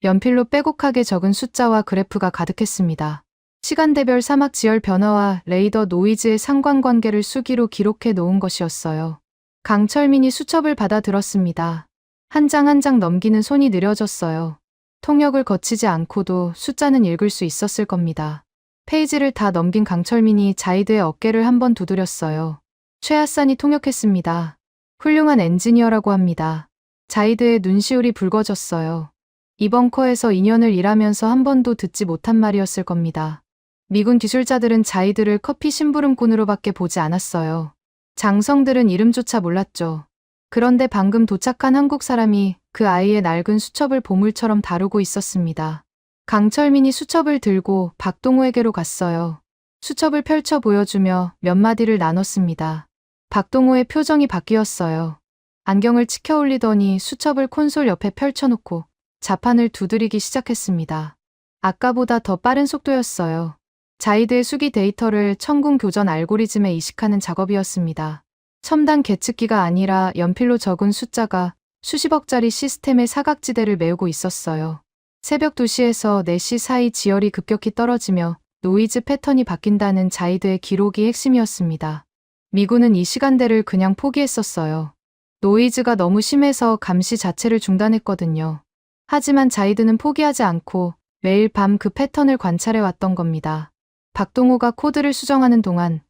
연필로 빼곡하게 적은 숫자와 그래프가 가득했습니다. 시간대별 사막 지열 변화와 레이더 노이즈의 상관관계를 수기로 기록해 놓은 것이었어요. 강철민이 수첩을 받아 들었습니다. 한 장 한 장 넘기는 손이 느려졌어요. 통역을 거치지 않고도 숫자는 읽을 수 있었을 겁니다. 페이지를 다 넘긴 강철민이 자이드의 어깨를 한번 두드렸어요. 최하산이 통역했습니다. 훌륭한 엔지니어라고 합니다. 자이드의 눈시울이 붉어졌어요. 이번 커에서 2년을 일하면서 한 번도 듣지 못한 말이었을 겁니다. 미군 기술자들은 자이드를 커피 심부름꾼으로밖에 보지 않았어요. 장성들은 이름조차 몰랐죠. 그런데 방금 도착한 한국 사람이 그 아이의 낡은 수첩을 보물처럼 다루고 있었습니다. 강철민이 수첩을 들고 박동호에게로 갔어요. 수첩을 펼쳐 보여주며 몇 마디를 나눴습니다. 박동호의 표정이 바뀌었어요. 안경을 치켜 올리더니 수첩을 콘솔 옆에 펼쳐놓고 자판을 두드리기 시작했습니다. 아까보다 더 빠른 속도였어요. 자이드의 수기 데이터를 천궁 교전 알고리즘에 이식하는 작업이었습니다. 첨단 계측기가 아니라 연필로 적은 숫자가 수십억짜리 시스템의 사각지대를 메우고 있었어요. 새벽 2시에서 4시 사이 지열이 급격히 떨어지며 노이즈 패턴이 바뀐다는 자이드의 기록이 핵심이었습니다. 미군은 이 시간대를 그냥 포기했었어요. 노이즈가 너무 심해서 감시 자체를 중단했거든요. 하지만 자이드는 포기하지 않고 매일 밤 그 패턴을 관찰해 왔던 겁니다. 박동호가 코드를 수정하는 동안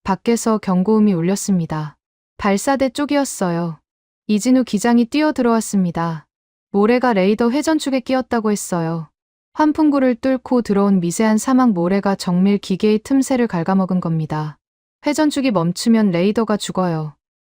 밖에서 경고음이 울렸습니다. 발사대 쪽이었어요. 이진우 기장이 뛰어들어왔습니다. 모래가 레이더 회전축에 끼었다고 했어요. 환풍구를 뚫고 들어온 미세한 사막 모래가 정밀 기계의 틈새를 갉아먹은 겁니다. 회전축이 멈추면 레이더가 죽어요.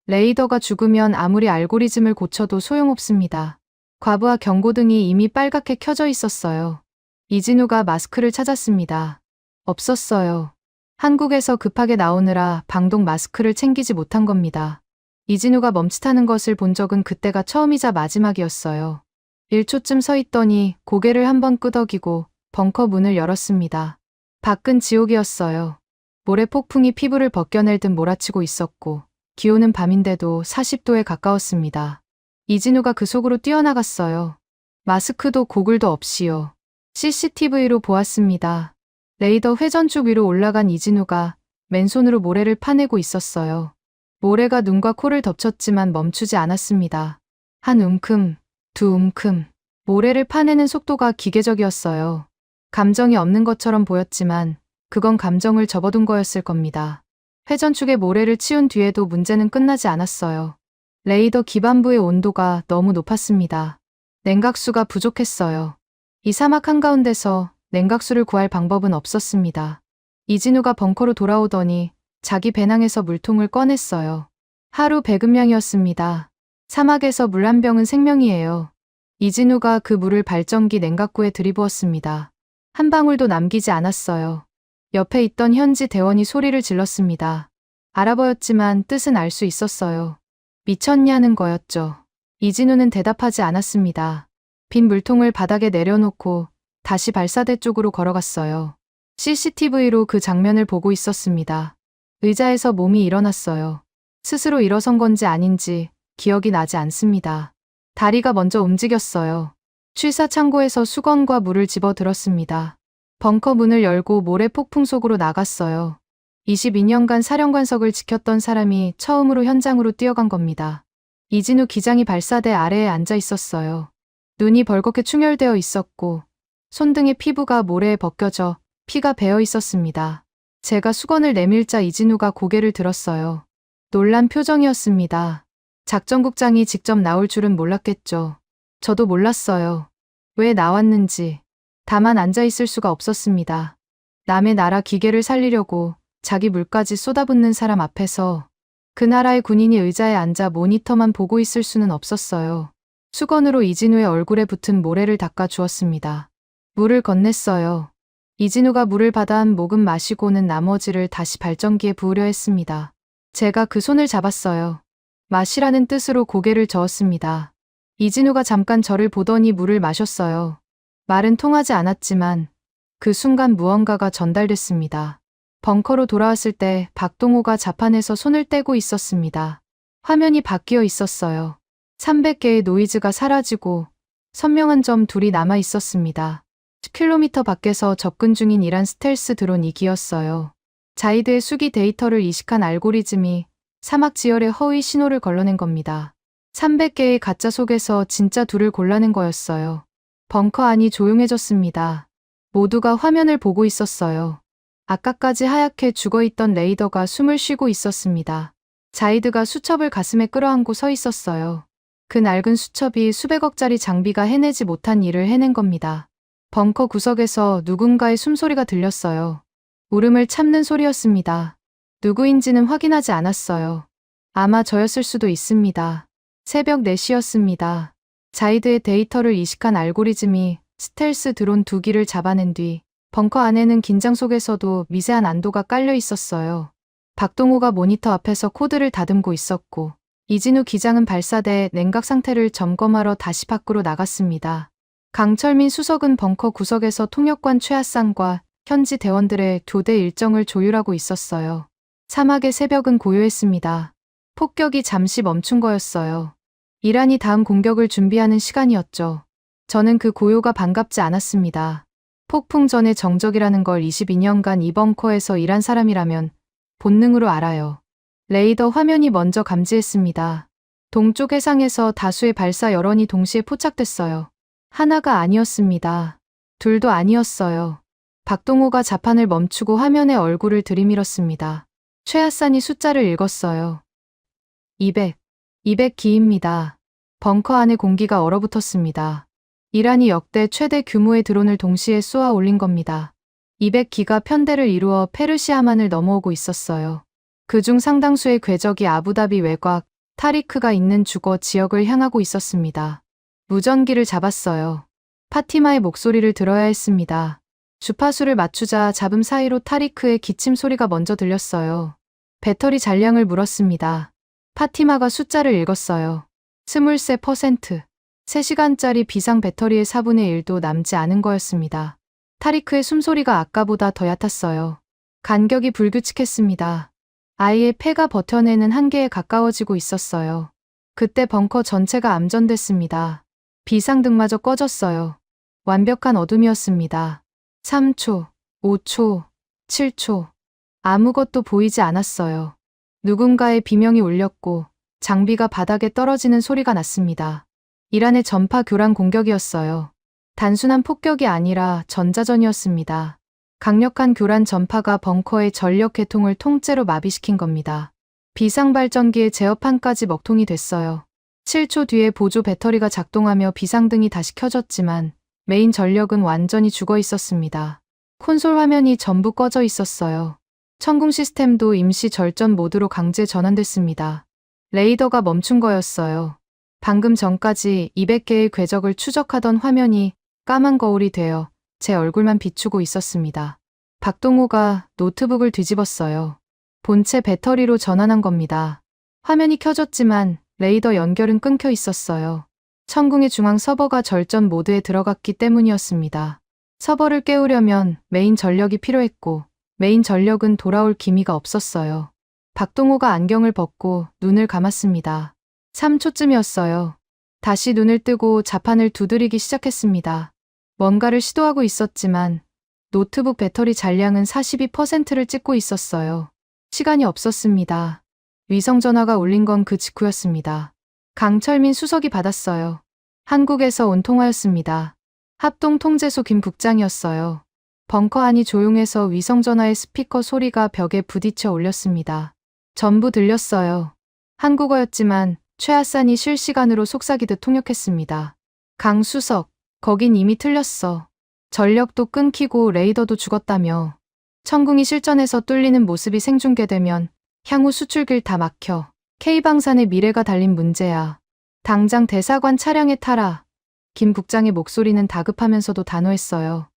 레이더가 죽으면 아무리 알고리즘을 고쳐도 소용없습니다. 과부하 경고등이 이미 빨갛게 켜져 있었어요. 이진우가 마스크를 찾았습니다. 없었어요. 한국에서 급하게 나오느라 방독 마스크를 챙기지 못한 겁니다. 이진우가 멈칫하는 것을 본 적은 그때가 처음이자 마지막이었어요. 1초쯤 서 있더니 고개를 한번 끄덕이고 벙커 문을 열었습니다. 밖은 지옥이었어요. 모래 폭풍이 피부를 벗겨낼 듯 몰아치고 있었고 기온은 밤인데도 40도에 가까웠습니다. 이진우가 그 속으로 뛰어나갔어요. 마스크도 고글도 없이요. CCTV로 보았습니다. 레이더 회전축 위로 올라간 이진우가 맨손으로 모래를 파내고 있었어요. 모래가 눈과 코를 덮쳤지만 멈추지 않았습니다. 한 움큼, 두 움큼. 모래를 파내는 속도가 기계적이었어요. 감정이 없는 것처럼 보였지만 그건 감정을 접어둔 거였을 겁니다. 회전축에 모래를 치운 뒤에도 문제는 끝나지 않았어요. 레이더 기반부의 온도가 너무 높았습니다. 냉각수가 부족했어요. 이 사막 한가운데서 냉각수를 구할 방법은 없었습니다. 이진우가 벙커로 돌아오더니 자기 배낭에서 물통을 꺼냈어요. 하루 배급량이었습니다. 사막에서 물 한 병은 생명이에요. 이진우가 그 물을 발전기 냉각구에 들이부었습니다. 한 방울도 남기지 않았어요. 옆에 있던 현지 대원이 소리를 질렀습니다. 알아보였지만 뜻은 알 수 있었어요. 미쳤냐는 거였죠. 이진우는 대답하지 않았습니다. 빈 물통을 바닥에 내려놓고 다시 발사대 쪽으로 걸어갔어요. CCTV로 그 장면을 보고 있었습니다. 의자에서 몸이 일어났어요. 스스로 일어선 건지 아닌지 기억이 나지 않습니다. 다리가 먼저 움직였어요. 취사 창고에서 수건과 물을 집어 들었습니다. 벙커 문을 열고 모래 폭풍 속으로 나갔어요. 22년간 사령관석을 지켰던 사람이 처음으로 현장으로 뛰어간 겁니다. 이진우 기장이 발사대 아래에 앉아 있었어요. 눈이 벌겋게 충혈되어 있었고 손등의 피부가 모래에 벗겨져 피가 배어 있었습니다. 제가 수건을 내밀자 이진우가 고개를 들었어요. 놀란 표정이었습니다. 작전국장이 직접 나올 줄은 몰랐겠죠. 저도 몰랐어요. 왜 나왔는지. 다만 앉아있을 수가 없었습니다. 남의 나라 기계를 살리려고 자기 물까지 쏟아붓는 사람 앞에서 그 나라의 군인이 의자에 앉아 모니터만 보고 있을 수는 없었어요. 수건으로 이진우의 얼굴에 붙은 모래를 닦아 주었습니다. 물을 건넸어요. 이진우가 물을 받아 한 모금 마시고는 나머지를 다시 발전기에 부으려 했습니다. 제가 그 손을 잡았어요. 마시라는 뜻으로 고개를 저었습니다. 이진우가 잠깐 저를 보더니 물을 마셨어요. 말은 통하지 않았지만 그 순간 무언가가 전달됐습니다. 벙커로 돌아왔을 때 박동호가 자판에서 손을 떼고 있었습니다. 화면이 바뀌어 있었어요. 300개의 노이즈가 사라지고 선명한 점 둘이 남아 있었습니다. 10km 밖에서 접근 중인 이란 스텔스 드론 2기였어요. 자이드의 수기 데이터를 이식한 알고리즘이 사막 지열의 허위 신호를 걸러낸 겁니다. 300개의 가짜 속에서 진짜 둘을 골라낸 거였어요. 벙커 안이 조용해졌습니다. 모두가 화면을 보고 있었어요. 아까까지 하얗게 죽어있던 레이더가 숨을 쉬고 있었습니다. 자이드가 수첩을 가슴에 끌어안고 서 있었어요. 그 낡은 수첩이 수백억짜리 장비가 해내지 못한 일을 해낸 겁니다. 벙커 구석에서 누군가의 숨소리가 들렸어요. 울음을 참는 소리였습니다. 누구인지는 확인하지 않았어요. 아마 저였을 수도 있습니다. 새벽 4시였습니다. 자이드의 데이터를 이식한 알고리즘이 스텔스 드론 2기를 잡아낸 뒤 벙커 안에는 긴장 속에서도 미세한 안도가 깔려 있었어요. 박동호가 모니터 앞에서 코드를 다듬고 있었고 이진우 기장은 발사대 냉각 상태를 점검하러 다시 밖으로 나갔습니다. 강철민 수석은 벙커 구석에서 통역관 최하상과 현지 대원들의 교대 일정을 조율하고 있었어요. 사막의 새벽은 고요했습니다. 폭격이 잠시 멈춘 거였어요. 이란이 다음 공격을 준비하는 시간이었죠. 저는 그 고요가 반갑지 않았습니다. 폭풍 전의 정적이라는 걸 22년간 이 벙커에서 일한 사람이라면 본능으로 알아요. 레이더 화면이 먼저 감지했습니다. 동쪽 해상에서 다수의 발사 여론이 동시에 포착됐어요. 하나가 아니었습니다. 둘도 아니었어요. 박동호가 자판을 멈추고 화면에 얼굴을 들이밀었습니다. 최하산이 숫자를 읽었어요. 200. 200기입니다. 벙커 안에 공기가 얼어붙었습니다. 이란이 역대 최대 규모의 드론을 동시에 쏘아 올린 겁니다. 200기가 편대를 이루어 페르시아만을 넘어오고 있었어요. 그중 상당수의 궤적이 아부다비 외곽, 타리크가 있는 주거 지역을 향하고 있었습니다. 무전기를 잡았어요. 파티마의 목소리를 들어야 했습니다. 주파수를 맞추자 잡음 사이로 타리크의 기침 소리가 먼저 들렸어요. 배터리 잔량을 물었습니다. 파티마가 숫자를 읽었어요. 23%. 3시간짜리 비상 배터리의 4분의 1도 남지 않은 거였습니다. 타리크의 숨소리가 아까보다 더 얕았어요. 간격이 불규칙했습니다. 아이의 폐가 버텨내는 한계에 가까워지고 있었어요. 그때 벙커 전체가 암전됐습니다. 비상등마저 꺼졌어요. 완벽한 어둠이었습니다. 3초, 5초, 7초. 아무것도 보이지 않았어요. 누군가의 비명이 울렸고 장비가 바닥에 떨어지는 소리가 났습니다. 이란의 전파 교란 공격이었어요. 단순한 폭격이 아니라 전자전이었습니다. 강력한 교란 전파가 벙커의 전력 계통을 통째로 마비시킨 겁니다. 비상발전기의 제어판까지 먹통이 됐어요. 7초 뒤에 보조 배터리가 작동하며 비상등이 다시 켜졌지만 메인 전력은 완전히 죽어 있었습니다. 콘솔 화면이 전부 꺼져 있었어요. 천궁 시스템도 임시 절전 모드로 강제 전환됐습니다. 레이더가 멈춘 거였어요. 방금 전까지 200개의 궤적을 추적하던 화면이 까만 거울이 되어 제 얼굴만 비추고 있었습니다. 박동호가 노트북을 뒤집었어요. 본체 배터리로 전환한 겁니다. 화면이 켜졌지만 레이더 연결은 끊겨 있었어요. 천궁의 중앙 서버가 절전 모드에 들어갔기 때문이었습니다. 서버를 깨우려면 메인 전력이 필요했고 메인 전력은 돌아올 기미가 없었어요. 박동호가 안경을 벗고 눈을 감았습니다. 3초쯤이었어요. 다시 눈을 뜨고 자판을 두드리기 시작했습니다. 뭔가를 시도하고 있었지만 노트북 배터리 잔량은 42%를 찍고 있었어요. 시간이 없었습니다. 위성전화가 울린 건 그 직후였습니다. 강철민 수석이 받았어요. 한국에서 온 통화였습니다. 합동통제소 김 국장이었어요. 벙커 안이 조용해서 위성전화의 스피커 소리가 벽에 부딪혀 울렸습니다. 전부 들렸어요. 한국어였지만 최하산이 실시간으로 속삭이듯 통역했습니다. 강 수석, 거긴 이미 틀렸어. 전력도 끊기고 레이더도 죽었다며. 천궁이 실전에서 뚫리는 모습이 생중계되면 향후 수출길 다 막혀. K방산의 미래가 달린 문제야. 당장 대사관 차량에 타라. 김 국장의 목소리는 다급하면서도 단호했어요.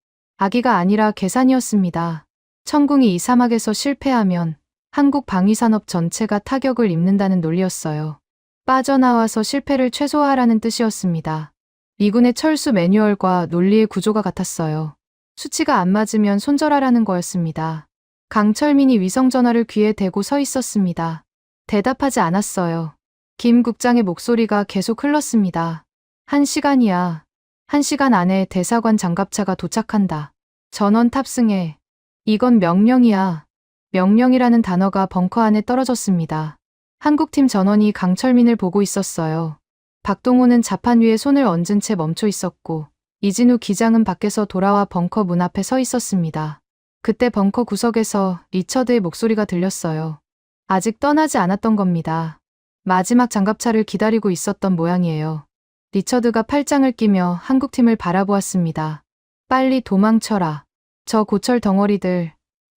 아기가 아니라 계산이었습니다. 천궁이 이 사막에서 실패하면 한국 방위산업 전체가 타격을 입는다는 논리였어요. 빠져나와서 실패를 최소화하라는 뜻이었습니다. 미군의 철수 매뉴얼과 논리의 구조가 같았어요. 수치가 안 맞으면 손절하라는 거였습니다. 강철민이 위성전화를 귀에 대고 서 있었습니다. 대답하지 않았어요. 김 국장의 목소리가 계속 흘렀습니다. 1시간이야. 1시간 안에 대사관 장갑차가 도착한다. 전원 탑승해. 이건 명령이야. 명령이라는 단어가 벙커 안에 떨어졌습니다. 한국팀 전원이 강철민을 보고 있었어요. 박동호는 자판 위에 손을 얹은 채 멈춰 있었고 이진우 기장은 밖에서 돌아와 벙커 문 앞에 서 있었습니다. 그때 벙커 구석에서 리처드의 목소리가 들렸어요. 아직 떠나지 않았던 겁니다. 마지막 장갑차를 기다리고 있었던 모양이에요. 리처드가 팔짱을 끼며 한국팀을 바라보았습니다. 빨리 도망쳐라. 저 고철 덩어리들.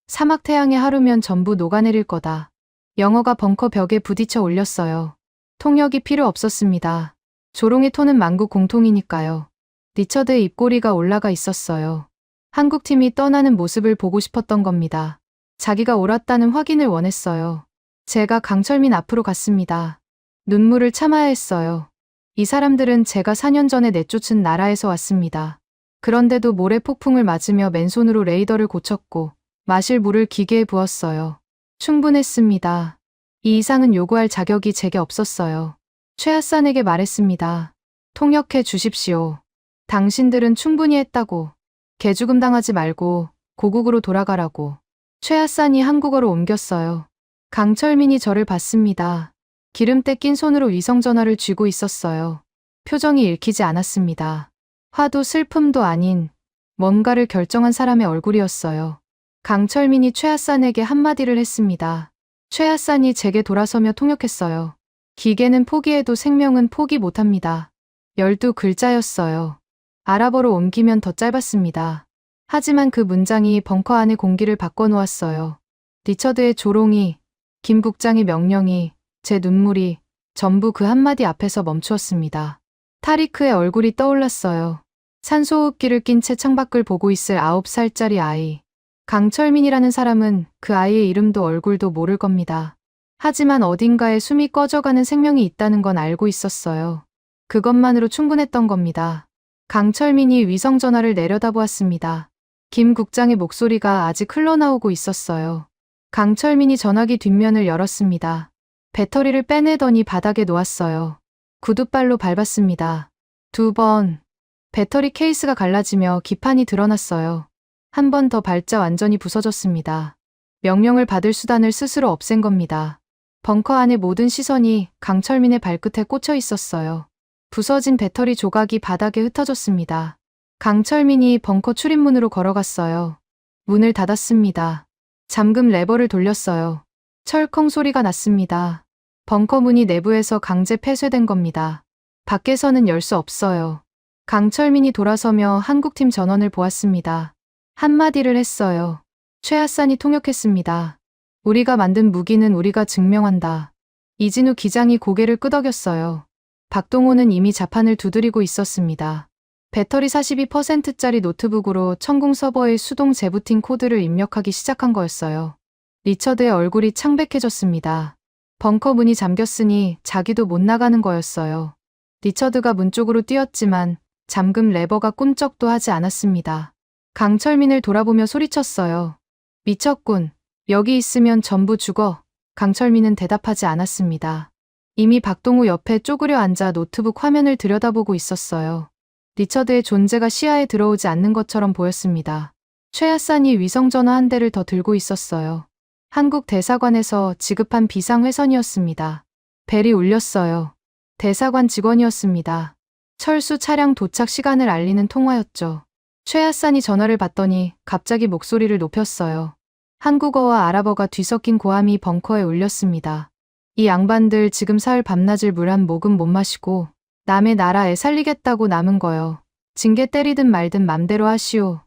사막 태양의 하루면 전부 녹아내릴 거다. 영어가 벙커 벽에 부딪혀 올렸어요. 통역이 필요 없었습니다. 조롱의 톤은 만국 공통이니까요. 리처드의 입꼬리가 올라가 있었어요. 한국팀이 떠나는 모습을 보고 싶었던 겁니다. 자기가 옳았다는 확인을 원했어요. 제가 강철민 앞으로 갔습니다. 눈물을 참아야 했어요. 이 사람들은 제가 4년 전에 내쫓은 나라에서 왔습니다. 그런데도 모래 폭풍을 맞으며 맨손으로 레이더를 고쳤고 마실 물을 기계에 부었어요. 충분했습니다. 이 이상은 요구할 자격이 제게 없었어요. 최하산에게 말했습니다. 통역해 주십시오. 당신들은 충분히 했다고. 개죽음 당하지 말고 고국으로 돌아가라고. 최하산이 한국어로 옮겼어요. 강철민이 저를 봤습니다. 기름때 낀 손으로 위성전화를 쥐고 있었어요. 표정이 읽히지 않았습니다. 화도 슬픔도 아닌 뭔가를 결정한 사람의 얼굴이었어요. 강철민이 최하산에게 한마디를 했습니다. 최하산이 제게 돌아서며 통역했어요. 기계는 포기해도 생명은 포기 못합니다. 12글자였어요. 아랍어로 옮기면 더 짧았습니다. 하지만 그 문장이 벙커 안의 공기를 바꿔놓았어요. 리처드의 조롱이, 김 국장의 명령이, 제 눈물이 전부 그 한마디 앞에서 멈추었습니다. 타리크의 얼굴이 떠올랐어요. 산소호흡기를 낀 채 창밖을 보고 있을 9살짜리 아이. 강철민이라는 사람은 그 아이의 이름도 얼굴도 모를 겁니다. 하지만 어딘가에 숨이 꺼져가는 생명이 있다는 건 알고 있었어요. 그것만으로 충분했던 겁니다. 강철민이 위성전화를 내려다보았습니다. 김 국장의 목소리가 아직 흘러나오고 있었어요. 강철민이 전화기 뒷면을 열었습니다. 배터리를 빼내더니 바닥에 놓았어요. 구두발로 밟았습니다. 2번. 배터리 케이스가 갈라지며 기판이 드러났어요. 한 번 더 밟자 완전히 부서졌습니다. 명령을 받을 수단을 스스로 없앤 겁니다. 벙커 안의 모든 시선이 강철민의 발끝에 꽂혀 있었어요. 부서진 배터리 조각이 바닥에 흩어졌습니다. 강철민이 벙커 출입문으로 걸어갔어요. 문을 닫았습니다. 잠금 레버를 돌렸어요. 철컹 소리가 났습니다. 벙커 문이 내부에서 강제 폐쇄된 겁니다. 밖에서는 열 수 없어요. 강철민이 돌아서며 한국팀 전원을 보았습니다. 한마디를 했어요. 최하산이 통역했습니다. 우리가 만든 무기는 우리가 증명한다. 이진우 기장이 고개를 끄덕였어요. 박동호는 이미 자판을 두드리고 있었습니다. 배터리 42%짜리 노트북으로 천궁 서버의 수동 재부팅 코드를 입력하기 시작한 거였어요. 리처드의 얼굴이 창백해졌습니다. 벙커 문이 잠겼으니 자기도 못 나가는 거였어요. 리처드가 문 쪽으로 뛰었지만 잠금 레버가 꿈쩍도 하지 않았습니다. 강철민을 돌아보며 소리쳤어요. 미쳤군. 여기 있으면 전부 죽어. 강철민은 대답하지 않았습니다. 이미 박동우 옆에 쪼그려 앉아 노트북 화면을 들여다보고 있었어요. 리처드의 존재가 시야에 들어오지 않는 것처럼 보였습니다. 최하산이 위성전화 한 대를 더 들고 있었어요. 한국 대사관에서 지급한 비상회선이었습니다. 벨이 울렸어요. 대사관 직원이었습니다. 철수 차량 도착 시간을 알리는 통화였죠. 최하산이 전화를 받더니 갑자기 목소리를 높였어요. 한국어와 아랍어가 뒤섞인 고함이 벙커에 울렸습니다. 이 양반들 지금 사흘 밤낮을 물 한 모금 못 마시고 남의 나라 애 살리겠다고 남은 거요. 징계 때리든 말든 맘대로 하시오.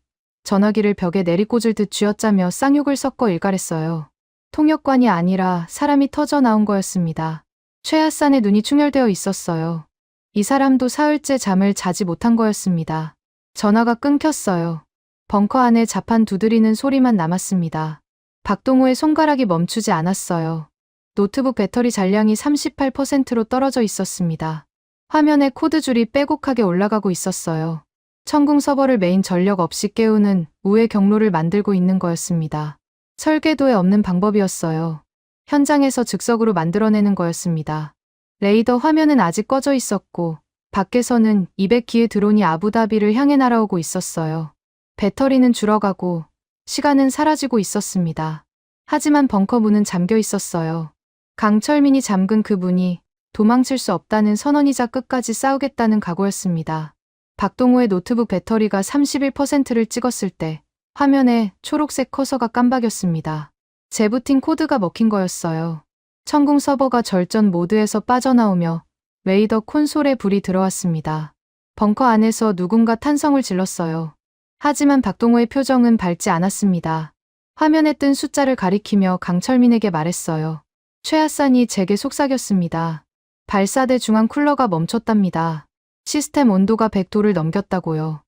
전화기를 벽에 내리꽂을 듯 쥐어짜며 쌍욕을 섞어 일갈했어요. 통역관이 아니라 사람이 터져 나온 거였습니다. 최하산의 눈이 충혈되어 있었어요. 이 사람도 사흘째 잠을 자지 못한 거였습니다. 전화가 끊겼어요. 벙커 안에 자판 두드리는 소리만 남았습니다. 박동호의 손가락이 멈추지 않았어요. 노트북 배터리 잔량이 38%로 떨어져 있었습니다. 화면에 코드줄이 빼곡하게 올라가고 있었어요. 천궁 서버를 메인 전력 없이 깨우는 우회 경로를 만들고 있는 거였습니다. 설계도에 없는 방법이었어요. 현장에서 즉석으로 만들어내는 거였습니다. 레이더 화면은 아직 꺼져 있었고 밖에서는 200기의 드론이 아부다비를 향해 날아오고 있었어요. 배터리는 줄어가고 시간은 사라지고 있었습니다. 하지만 벙커 문은 잠겨 있었어요. 강철민이 잠근 그 문이 도망칠 수 없다는 선언이자 끝까지 싸우겠다는 각오였습니다. 박동호의 노트북 배터리가 31%를 찍었을 때 화면에 초록색 커서가 깜박였습니다. 재부팅 코드가 먹힌 거였어요. 천궁 서버가 절전 모드에서 빠져나오며 웨이더 콘솔에 불이 들어왔습니다. 벙커 안에서 누군가 탄성을 질렀어요. 하지만 박동호의 표정은 밝지 않았습니다. 화면에 뜬 숫자를 가리키며 강철민에게 말했어요. 최하산이 제게 속삭였습니다. 발사대 중앙 쿨러가 멈췄답니다. 시스템 온도가 100도를 넘겼다고요.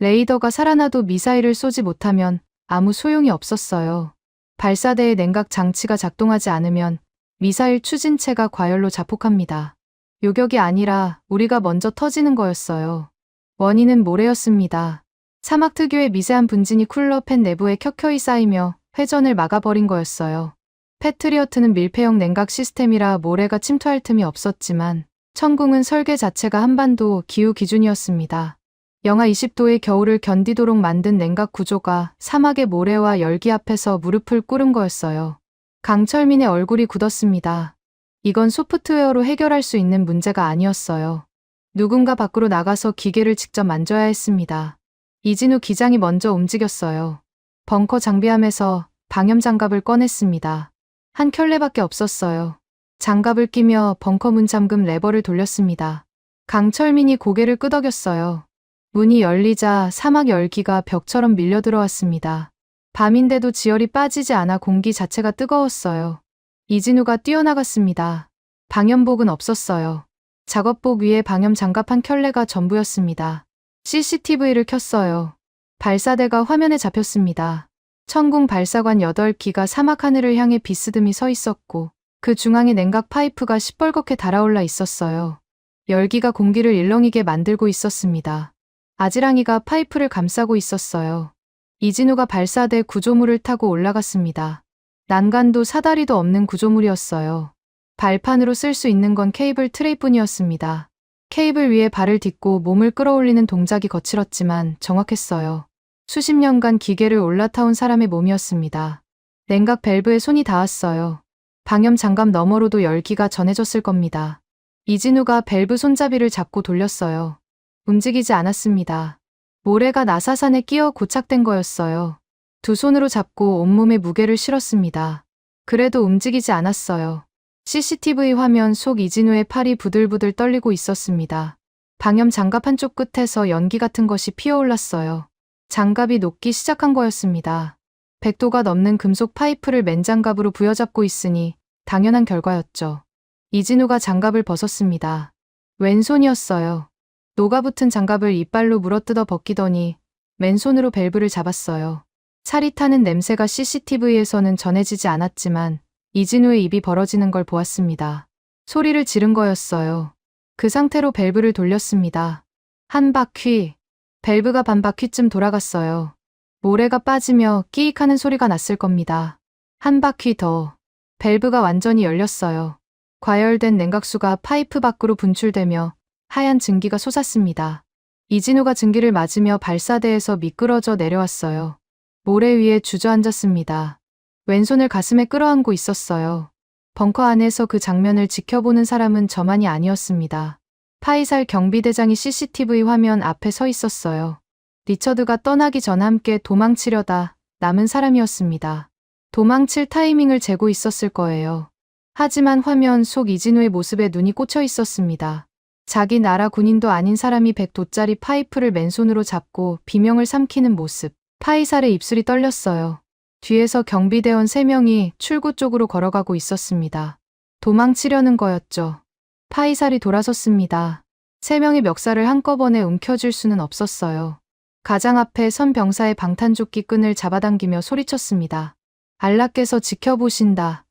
레이더가 살아나도 미사일을 쏘지 못하면 아무 소용이 없었어요. 발사대의 냉각 장치가 작동하지 않으면 미사일 추진체가 과열로 자폭합니다. 요격이 아니라 우리가 먼저 터지는 거였어요. 원인은 모래였습니다. 사막 특유의 미세한 분진이 쿨러 팬 내부에 켜켜이 쌓이며 회전을 막아버린 거였어요. 패트리어트는 밀폐형 냉각 시스템이라 모래가 침투할 틈이 없었지만 천궁은 설계 자체가 한반도 기후 기준이었습니다. 영하 20도의 겨울을 견디도록 만든 냉각 구조가 사막의 모래와 열기 앞에서 무릎을 꿇은 거였어요. 강철민의 얼굴이 굳었습니다. 이건 소프트웨어로 해결할 수 있는 문제가 아니었어요. 누군가 밖으로 나가서 기계를 직접 만져야 했습니다. 이진우 기장이 먼저 움직였어요. 벙커 장비함에서 방염 장갑을 꺼냈습니다. 한 켤레밖에 없었어요. 장갑을 끼며 벙커 문 잠금 레버를 돌렸습니다. 강철민이 고개를 끄덕였어요. 문이 열리자 사막 열기가 벽처럼 밀려 들어왔습니다. 밤인데도 지열이 빠지지 않아 공기 자체가 뜨거웠어요. 이진우가 뛰어나갔습니다. 방염복은 없었어요. 작업복 위에 방염 장갑 한 켤레가 전부였습니다. CCTV를 켰어요. 발사대가 화면에 잡혔습니다. 천궁 발사관 8기가 사막 하늘을 향해 비스듬히 서 있었고 그 중앙에 냉각 파이프가 시뻘겋게 달아올라 있었어요. 열기가 공기를 일렁이게 만들고 있었습니다. 아지랑이가 파이프를 감싸고 있었어요. 이진우가 발사대 구조물을 타고 올라갔습니다. 난간도 사다리도 없는 구조물이었어요. 발판으로 쓸 수 있는 건 케이블 트레이뿐이었습니다. 케이블 위에 발을 딛고 몸을 끌어올리는 동작이 거칠었지만 정확했어요. 수십 년간 기계를 올라타온 사람의 몸이었습니다. 냉각 밸브에 손이 닿았어요. 방염 장갑 너머로도 열기가 전해졌을 겁니다. 이진우가 밸브 손잡이를 잡고 돌렸어요. 움직이지 않았습니다. 모래가 나사산에 끼어 고착된 거였어요. 두 손으로 잡고 온몸에 무게를 실었습니다. 그래도 움직이지 않았어요. CCTV 화면 속 이진우의 팔이 부들부들 떨리고 있었습니다. 방염 장갑 한쪽 끝에서 연기 같은 것이 피어올랐어요. 장갑이 녹기 시작한 거였습니다. 100도가 넘는 금속 파이프를 맨장갑으로 부여잡고 있으니 당연한 결과였죠. 이진우가 장갑을 벗었습니다. 왼손이었어요. 녹아붙은 장갑을 이빨로 물어뜯어 벗기더니 맨손으로 밸브를 잡았어요. 살이 타는 냄새가 CCTV에서는 전해지지 않았지만 이진우의 입이 벌어지는 걸 보았습니다. 소리를 지른 거였어요. 그 상태로 밸브를 돌렸습니다. 한 바퀴, 밸브가 반 바퀴쯤 돌아갔어요. 모래가 빠지며 끼익하는 소리가 났을 겁니다. 한 바퀴 더, 밸브가 완전히 열렸어요. 과열된 냉각수가 파이프 밖으로 분출되며 하얀 증기가 솟았습니다. 이진우가 증기를 맞으며 발사대에서 미끄러져 내려왔어요. 모래 위에 주저앉았습니다. 왼손을 가슴에 끌어안고 있었어요. 벙커 안에서 그 장면을 지켜보는 사람은 저만이 아니었습니다. 파이살 경비대장이 CCTV 화면 앞에 서 있었어요. 리처드가 떠나기 전 함께 도망치려다 남은 사람이었습니다. 도망칠 타이밍을 재고 있었을 거예요. 하지만 화면 속 이진우의 모습에 눈이 꽂혀 있었습니다. 자기 나라 군인도 아닌 사람이 100도짜리 파이프를 맨손으로 잡고 비명을 삼키는 모습. 파이살의 입술이 떨렸어요. 뒤에서 경비대원 3명이 출구 쪽으로 걸어가고 있었습니다. 도망치려는 거였죠. 파이살이 돌아섰습니다. 3명의 멱살을 한꺼번에 움켜쥘 수는 없었어요. 가장 앞에 선 병사의 방탄조끼 끈을 잡아당기며 소리쳤습니다. 알라께서 지켜보신다.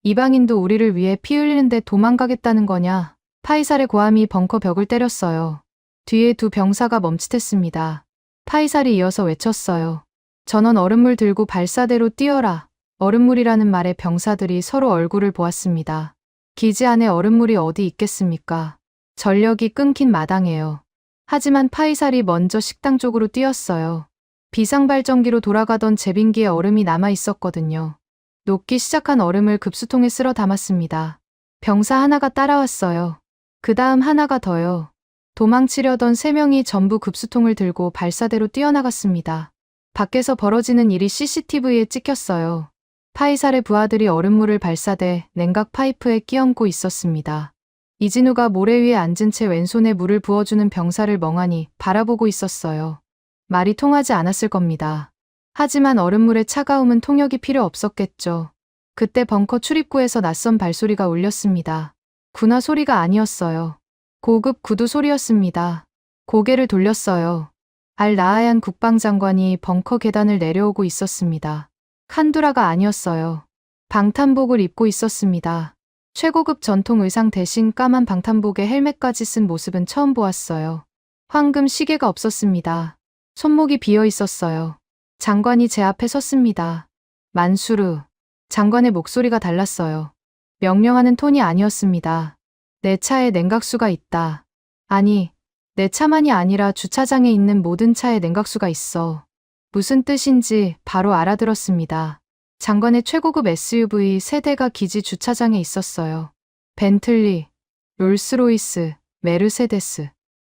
이방인도 우리를 위해 피 흘리는데 도망가겠다는 거냐. 파이살의 고함이 벙커 벽을 때렸어요. 뒤에 두 병사가 멈칫했습니다. 파이살이 이어서 외쳤어요. 전원 얼음물 들고 발사대로 뛰어라. 얼음물이라는 말에 병사들이 서로 얼굴을 보았습니다. 기지 안에 얼음물이 어디 있겠습니까? 전력이 끊긴 마당에요. 하지만 파이살이 먼저 식당 쪽으로 뛰었어요. 비상발전기로 돌아가던 제빙기에 얼음이 남아 있었거든요. 녹기 시작한 얼음을 급수통에 쓸어 담았습니다. 병사 하나가 따라왔어요. 그 다음 하나가 더요. 도망치려던 3명이 전부 급수통을 들고 발사대로 뛰어나갔습니다. 밖에서 벌어지는 일이 CCTV에 찍혔어요. 파이살의 부하들이 얼음물을 발사대 냉각 파이프에 끼얹고 있었습니다. 이진우가 모래 위에 앉은 채 왼손에 물을 부어주는 병사를 멍하니 바라보고 있었어요. 말이 통하지 않았을 겁니다. 하지만 얼음물의 차가움은 통역이 필요 없었겠죠. 그때 벙커 출입구에서 낯선 발소리가 울렸습니다. 군화 소리가 아니었어요. 고급 구두 소리였습니다. 고개를 돌렸어요. 알-나하얀 국방장관이 벙커 계단을 내려오고 있었습니다. 칸두라가 아니었어요. 방탄복을 입고 있었습니다. 최고급 전통 의상 대신 까만 방탄복에 헬멧까지 쓴 모습은 처음 보았어요. 황금 시계가 없었습니다. 손목이 비어 있었어요. 장관이 제 앞에 섰습니다. 만수르. 장관의 목소리가 달랐어요. 명령하는 톤이 아니었습니다. 내 차에 냉각수가 있다. 아니, 내 차만이 아니라 주차장에 있는 모든 차에 냉각수가 있어. 무슨 뜻인지 바로 알아들었습니다. 장관의 최고급 SUV 3대가 기지 주차장에 있었어요. 벤틀리, 롤스로이스, 메르세데스.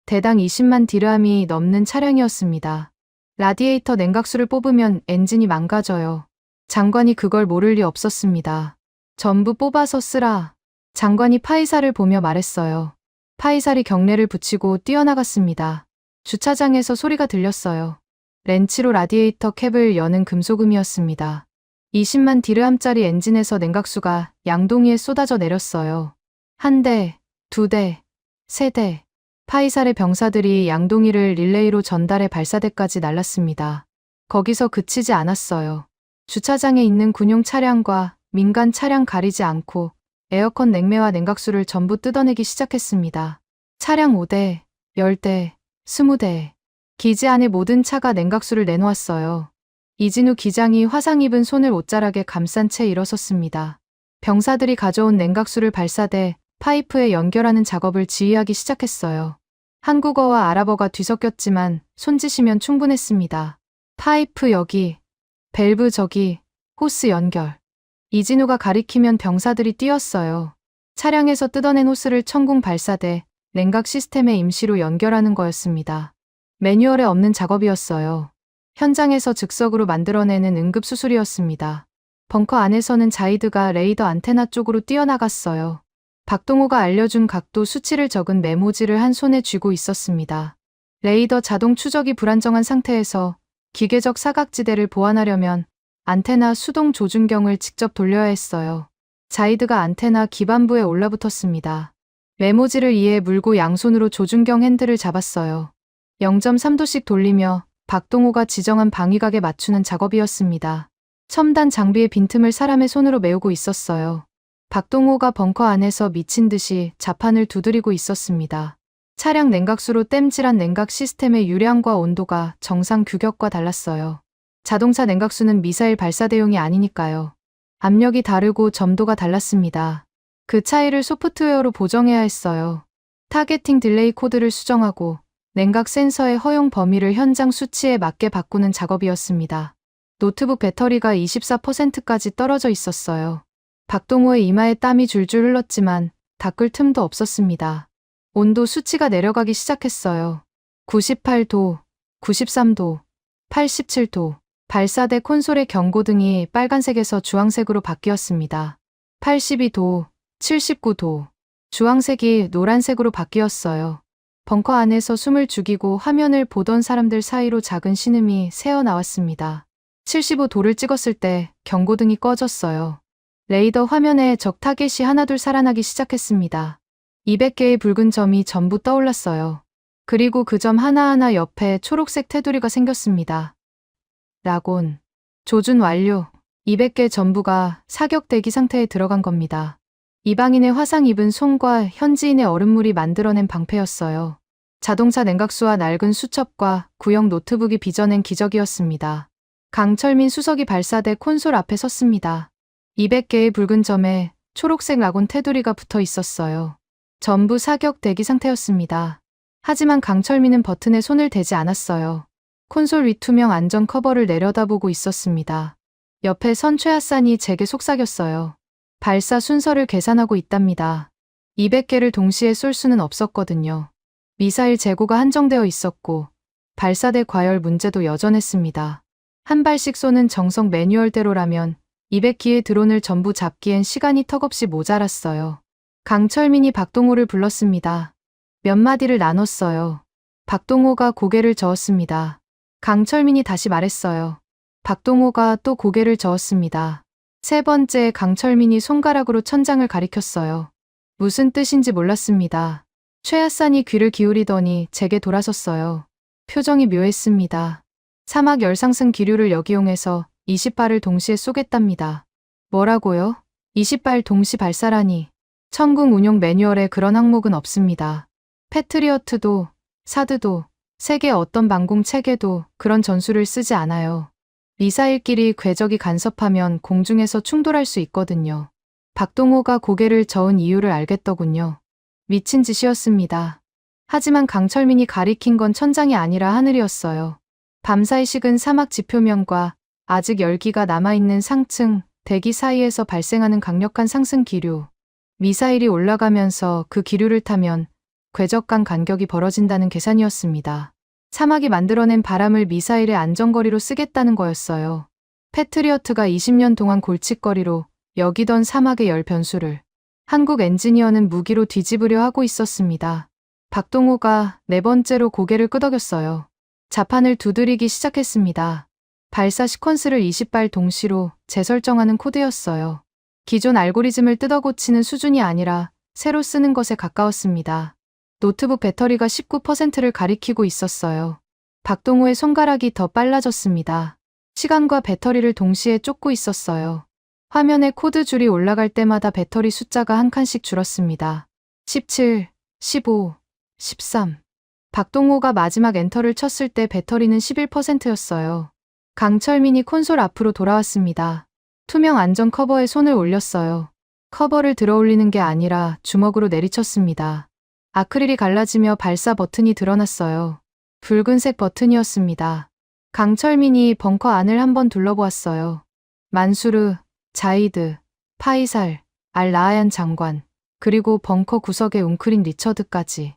대당 20만 디르함이 넘는 차량이었습니다. 라디에이터 냉각수를 뽑으면 엔진이 망가져요. 장관이 그걸 모를 리 없었습니다. 전부 뽑아서 쓰라. 장관이 파이사를 보며 말했어요. 파이살이 경례를 붙이고 뛰어나갔습니다. 주차장에서 소리가 들렸어요. 렌치로 라디에이터 캡을 여는 금속음이었습니다. 20만 디르함짜리 엔진에서 냉각수가 양동이에 쏟아져 내렸어요. 한 대, 두 대, 세 대. 파이살의 병사들이 양동이를 릴레이로 전달해 발사대까지 날랐습니다. 거기서 그치지 않았어요. 주차장에 있는 군용 차량과 민간 차량 가리지 않고 에어컨 냉매와 냉각수를 전부 뜯어내기 시작했습니다. 차량 5대, 10대, 20대. 기지 안에 모든 차가 냉각수를 내놓았어요. 이진우 기장이 화상 입은 손을 옷자락에 감싼 채 일어섰습니다. 병사들이 가져온 냉각수를 발사대 파이프에 연결하는 작업을 지휘하기 시작했어요. 한국어와 아랍어가 뒤섞였지만 손짓이면 충분했습니다. 파이프 여기, 밸브 저기, 호스 연결. 이진우가 가리키면 병사들이 뛰었어요. 차량에서 뜯어낸 호스를 천궁 발사대, 냉각 시스템에 임시로 연결하는 거였습니다. 매뉴얼에 없는 작업이었어요. 현장에서 즉석으로 만들어내는 응급수술이었습니다. 벙커 안에서는 자이드가 레이더 안테나 쪽으로 뛰어나갔어요. 박동호가 알려준 각도 수치를 적은 메모지를 한 손에 쥐고 있었습니다. 레이더 자동 추적이 불안정한 상태에서 기계적 사각지대를 보완하려면 안테나 수동 조준경을 직접 돌려야 했어요. 자이드가 안테나 기반부에 올라붙었습니다. 메모지를 이에 물고 양손으로 조준경 핸들을 잡았어요. 0.3도씩 돌리며 박동호가 지정한 방위각에 맞추는 작업이었습니다. 첨단 장비의 빈틈을 사람의 손으로 메우고 있었어요. 박동호가 벙커 안에서 미친 듯이 자판을 두드리고 있었습니다. 차량 냉각수로 땜질한 냉각 시스템의 유량과 온도가 정상 규격과 달랐어요. 자동차 냉각수는 미사일 발사대용이 아니니까요. 압력이 다르고 점도가 달랐습니다. 그 차이를 소프트웨어로 보정해야 했어요. 타겟팅 딜레이 코드를 수정하고 냉각 센서의 허용 범위를 현장 수치에 맞게 바꾸는 작업이었습니다. 노트북 배터리가 24%까지 떨어져 있었어요. 박동호의 이마에 땀이 줄줄 흘렀지만 닦을 틈도 없었습니다. 온도 수치가 내려가기 시작했어요. 98도, 93도, 87도. 발사대 콘솔의 경고등이 빨간색에서 주황색으로 바뀌었습니다. 82도, 79도. 주황색이 노란색으로 바뀌었어요. 벙커 안에서 숨을 죽이고 화면을 보던 사람들 사이로 작은 신음이 새어나왔습니다. 75도를 찍었을 때 경고등이 꺼졌어요. 레이더 화면에 적 타겟이 하나둘 살아나기 시작했습니다. 200개의 붉은 점이 전부 떠올랐어요. 그리고 그 점 하나하나 옆에 초록색 테두리가 생겼습니다. 라곤. 조준 완료. 200개 전부가 사격 대기 상태에 들어간 겁니다. 이방인의 화상 입은 손과 현지인의 얼음물이 만들어낸 방패였어요. 자동차 냉각수와 낡은 수첩과 구형 노트북이 빚어낸 기적이었습니다. 강철민 수석이 발사대 콘솔 앞에 섰습니다. 200개의 붉은 점에 초록색 라곤 테두리가 붙어 있었어요. 전부 사격 대기 상태였습니다. 하지만 강철민은 버튼에 손을 대지 않았어요. 콘솔 위 투명 안전 커버를 내려다보고 있었습니다. 옆에 선 최하산이 제게 속삭였어요. 발사 순서를 계산하고 있답니다. 200개를 동시에 쏠 수는 없었거든요. 미사일 재고가 한정되어 있었고 발사대 과열 문제도 여전했습니다. 한 발씩 쏘는 정석 매뉴얼대로라면 200기의 드론을 전부 잡기엔 시간이 턱없이 모자랐어요. 강철민이 박동호를 불렀습니다. 몇 마디를 나눴어요. 박동호가 고개를 저었습니다. 강철민이 다시 말했어요. 박동호가 또 고개를 저었습니다. 세 번째 강철민이 손가락으로 천장을 가리켰어요. 무슨 뜻인지 몰랐습니다. 최하산이 귀를 기울이더니 제게 돌아섰어요. 표정이 묘했습니다. 사막 열상승 기류를 역이용해서 20발을 동시에 쏘겠답니다. 뭐라고요? 20발 동시 발사라니. 천궁 운용 매뉴얼에 그런 항목은 없습니다. 패트리어트도, 사드도, 세계 어떤 방공 체계도 그런 전술을 쓰지 않아요. 미사일끼리 궤적이 간섭하면 공중에서 충돌할 수 있거든요. 박동호가 고개를 저은 이유를 알겠더군요. 미친 짓이었습니다. 하지만 강철민이 가리킨 건 천장이 아니라 하늘이었어요. 밤사이 식은 사막 지표면과 아직 열기가 남아있는 상층, 대기 사이에서 발생하는 강력한 상승 기류. 미사일이 올라가면서 그 기류를 타면 궤적 간 간격이 벌어진다는 계산이었습니다. 사막이 만들어낸 바람을 미사일의 안전거리로 쓰겠다는 거였어요. 패트리어트가 20년 동안 골칫거리로 여기던 사막의 열 변수를 한국 엔지니어는 무기로 뒤집으려 하고 있었습니다. 박동호가 네 번째로 고개를 끄덕였어요. 자판을 두드리기 시작했습니다. 발사 시퀀스를 20발 동시로 재설정하는 코드였어요. 기존 알고리즘을 뜯어고치는 수준이 아니라 새로 쓰는 것에 가까웠습니다. 노트북 배터리가 19%를 가리키고 있었어요. 박동호의 손가락이 더 빨라졌습니다. 시간과 배터리를 동시에 쫓고 있었어요. 화면에 코드 줄이 올라갈 때마다 배터리 숫자가 한 칸씩 줄었습니다. 17, 15, 13. 박동호가 마지막 엔터를 쳤을 때 배터리는 11%였어요. 강철민이 콘솔 앞으로 돌아왔습니다. 투명 안전 커버에 손을 올렸어요. 커버를 들어 올리는 게 아니라 주먹으로 내리쳤습니다. 아크릴이 갈라지며 발사 버튼이 드러났어요. 붉은색 버튼이었습니다. 강철민이 벙커 안을 한번 둘러보았어요. 만수르, 자이드, 파이살, 알-라하얀 장관, 그리고 벙커 구석에 웅크린 리처드까지.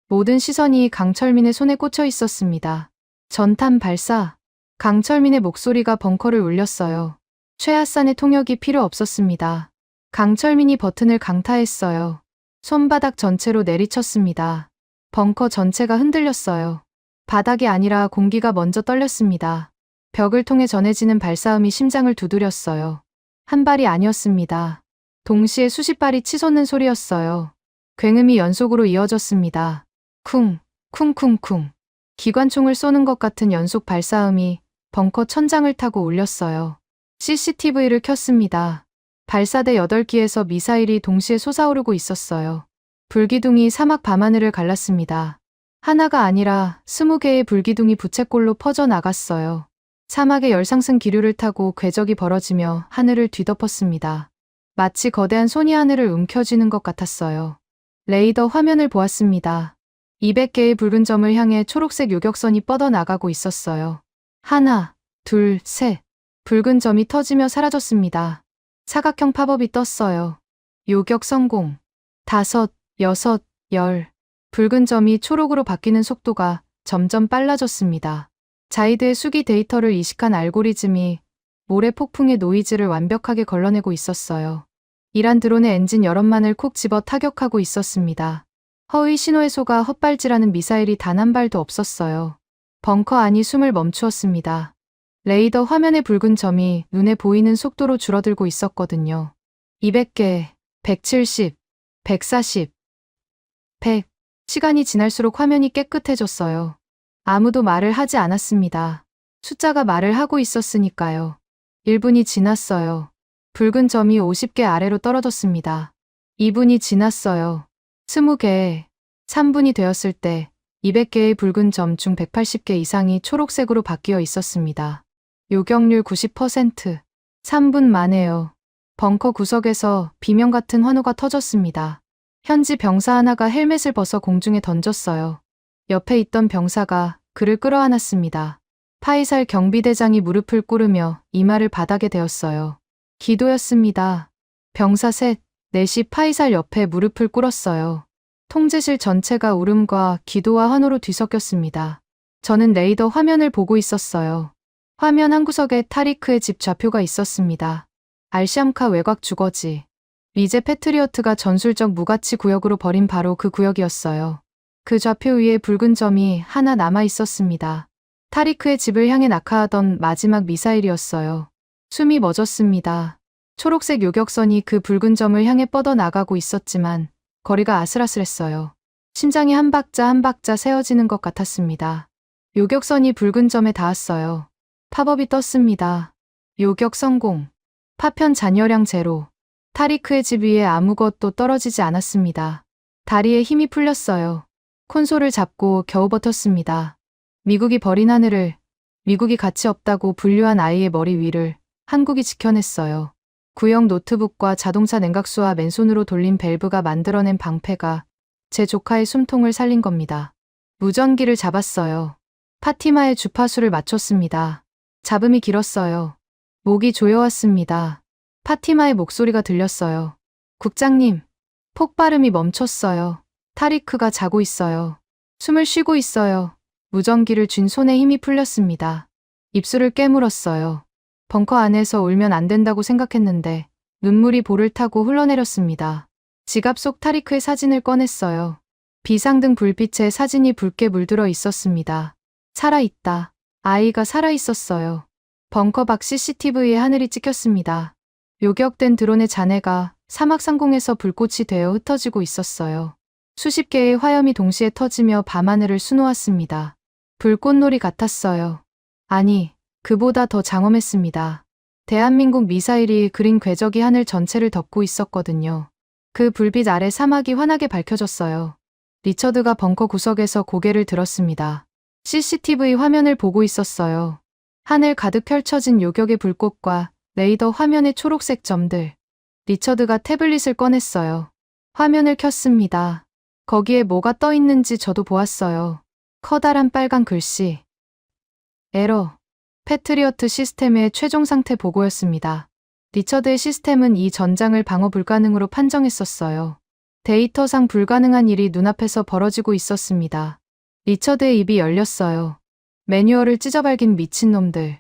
모든 시선이 강철민의 손에 꽂혀 있었습니다. 전탄 발사. 강철민의 목소리가 벙커를 울렸어요. 최하산의 통역이 필요 없었습니다. 강철민이 버튼을 강타했어요. 손바닥 전체로 내리쳤습니다. 벙커 전체가 흔들렸어요. 바닥이 아니라 공기가 먼저 떨렸습니다. 벽을 통해 전해지는 발사음이 심장을 두드렸어요. 한 발이 아니었습니다. 동시에 수십 발이 치솟는 소리였어요. 굉음이 연속으로 이어졌습니다. 쿵, 쿵쿵쿵. 기관총을 쏘는 것 같은 연속 발사음이 벙커 천장을 타고 울렸어요. CCTV를 켰습니다. 발사대 8기에서 미사일이 동시에 솟아오르고 있었어요. 불기둥이 사막 밤하늘을 갈랐습니다. 하나가 아니라 20개의 불기둥이 부채꼴로 퍼져나갔어요. 사막의 열상승 기류를 타고 궤적이 벌어지며 하늘을 뒤덮었습니다. 마치 거대한 손이 하늘을 움켜쥐는 것 같았어요. 레이더 화면을 보았습니다. 200개의 붉은 점을 향해 초록색 요격선이 뻗어나가고 있었어요. 하나, 둘, 셋. 붉은 점이 터지며 사라졌습니다. 사각형 팝업이 떴어요. 요격 성공. 5, 6, 10. 붉은 점이 초록으로 바뀌는 속도가 점점 빨라졌습니다. 자이드의 수기 데이터를 이식한 알고리즘이 모래 폭풍의 노이즈를 완벽하게 걸러내고 있었어요. 이란 드론의 엔진 여럿만을 콕 집어 타격하고 있었습니다. 허위 신호해소가 헛발질하는 미사일이 단 한 발도 없었어요. 벙커 안이 숨을 멈추었습니다. 레이더 화면의 붉은 점이 눈에 보이는 속도로 줄어들고 있었거든요. 200개, 170, 140, 100. 시간이 지날수록 화면이 깨끗해졌어요. 아무도 말을 하지 않았습니다. 숫자가 말을 하고 있었으니까요. 1분이 지났어요. 붉은 점이 50개 아래로 떨어졌습니다. 2분이 지났어요. 20개. 3분이 되었을 때 200개의 붉은 점 중 180개 이상이 초록색으로 바뀌어 있었습니다. 요격률 90%. 3분 만에요. 벙커 구석에서 비명 같은 환호가 터졌습니다. 현지 병사 하나가 헬멧을 벗어 공중에 던졌어요. 옆에 있던 병사가 그를 끌어안았습니다. 파이살 경비대장이 무릎을 꿇으며 이마를 바닥에 대었어요. 기도였습니다. 병사 셋, 넷이 파이살 옆에 무릎을 꿇었어요. 통제실 전체가 울음과 기도와 환호로 뒤섞였습니다. 저는 레이더 화면을 보고 있었어요. 화면 한 구석에 타리크의 집 좌표가 있었습니다. 알시암카 외곽 주거지. 리제 패트리어트가 전술적 무가치 구역으로 버린 바로 그 구역이었어요. 그 좌표 위에 붉은 점이 하나 남아 있었습니다. 타리크의 집을 향해 낙하하던 마지막 미사일이었어요. 숨이 멎었습니다. 초록색 요격선이 그 붉은 점을 향해 뻗어나가고 있었지만 거리가 아슬아슬했어요. 심장이 한 박자 한 박자 세어지는 것 같았습니다. 요격선이 붉은 점에 닿았어요. 팝업이 떴습니다. 요격 성공. 파편 잔여량 제로. 타리크의 집 위에 아무것도 떨어지지 않았습니다. 다리에 힘이 풀렸어요. 콘솔을 잡고 겨우 버텼습니다. 미국이 버린 하늘을, 미국이 가치 없다고 분류한 아이의 머리 위를 한국이 지켜냈어요. 구형 노트북과 자동차 냉각수와 맨손으로 돌린 밸브가 만들어낸 방패가 제 조카의 숨통을 살린 겁니다. 무전기를 잡았어요. 파티마의 주파수를 맞췄습니다. 잡음이 길었어요. 목이 조여왔습니다. 파티마의 목소리가 들렸어요. 국장님, 폭발음이 멈췄어요. 타리크가 자고 있어요. 숨을 쉬고 있어요. 무전기를 쥔 손에 힘이 풀렸습니다. 입술을 깨물었어요. 벙커 안에서 울면 안 된다고 생각했는데 눈물이 볼을 타고 흘러내렸습니다. 지갑 속 타리크의 사진을 꺼냈어요. 비상등 불빛에 사진이 붉게 물들어 있었습니다. 살아있다. 아이가 살아있었어요. 벙커 밖 CCTV에 하늘이 찍혔습니다. 요격된 드론의 잔해가 사막 상공에서 불꽃이 되어 흩어지고 있었어요. 수십 개의 화염이 동시에 터지며 밤하늘을 수놓았습니다. 불꽃놀이 같았어요. 아니, 그보다 더 장엄했습니다. 대한민국 미사일이 그린 궤적이 하늘 전체를 덮고 있었거든요. 그 불빛 아래 사막이 환하게 밝혀졌어요. 리처드가 벙커 구석에서 고개를 들었습니다. CCTV 화면을 보고 있었어요. 하늘 가득 펼쳐진 요격의 불꽃과 레이더 화면의 초록색 점들. 리처드가 태블릿을 꺼냈어요. 화면을 켰습니다. 거기에 뭐가 떠 있는지 저도 보았어요. 커다란 빨간 글씨. 에러. 패트리어트 시스템의 최종 상태 보고였습니다. 리처드의 시스템은 이 전장을 방어 불가능으로 판정했었어요. 데이터상 불가능한 일이 눈앞에서 벌어지고 있었습니다. 리처드의 입이 열렸어요. 매뉴얼을 찢어발긴 미친놈들.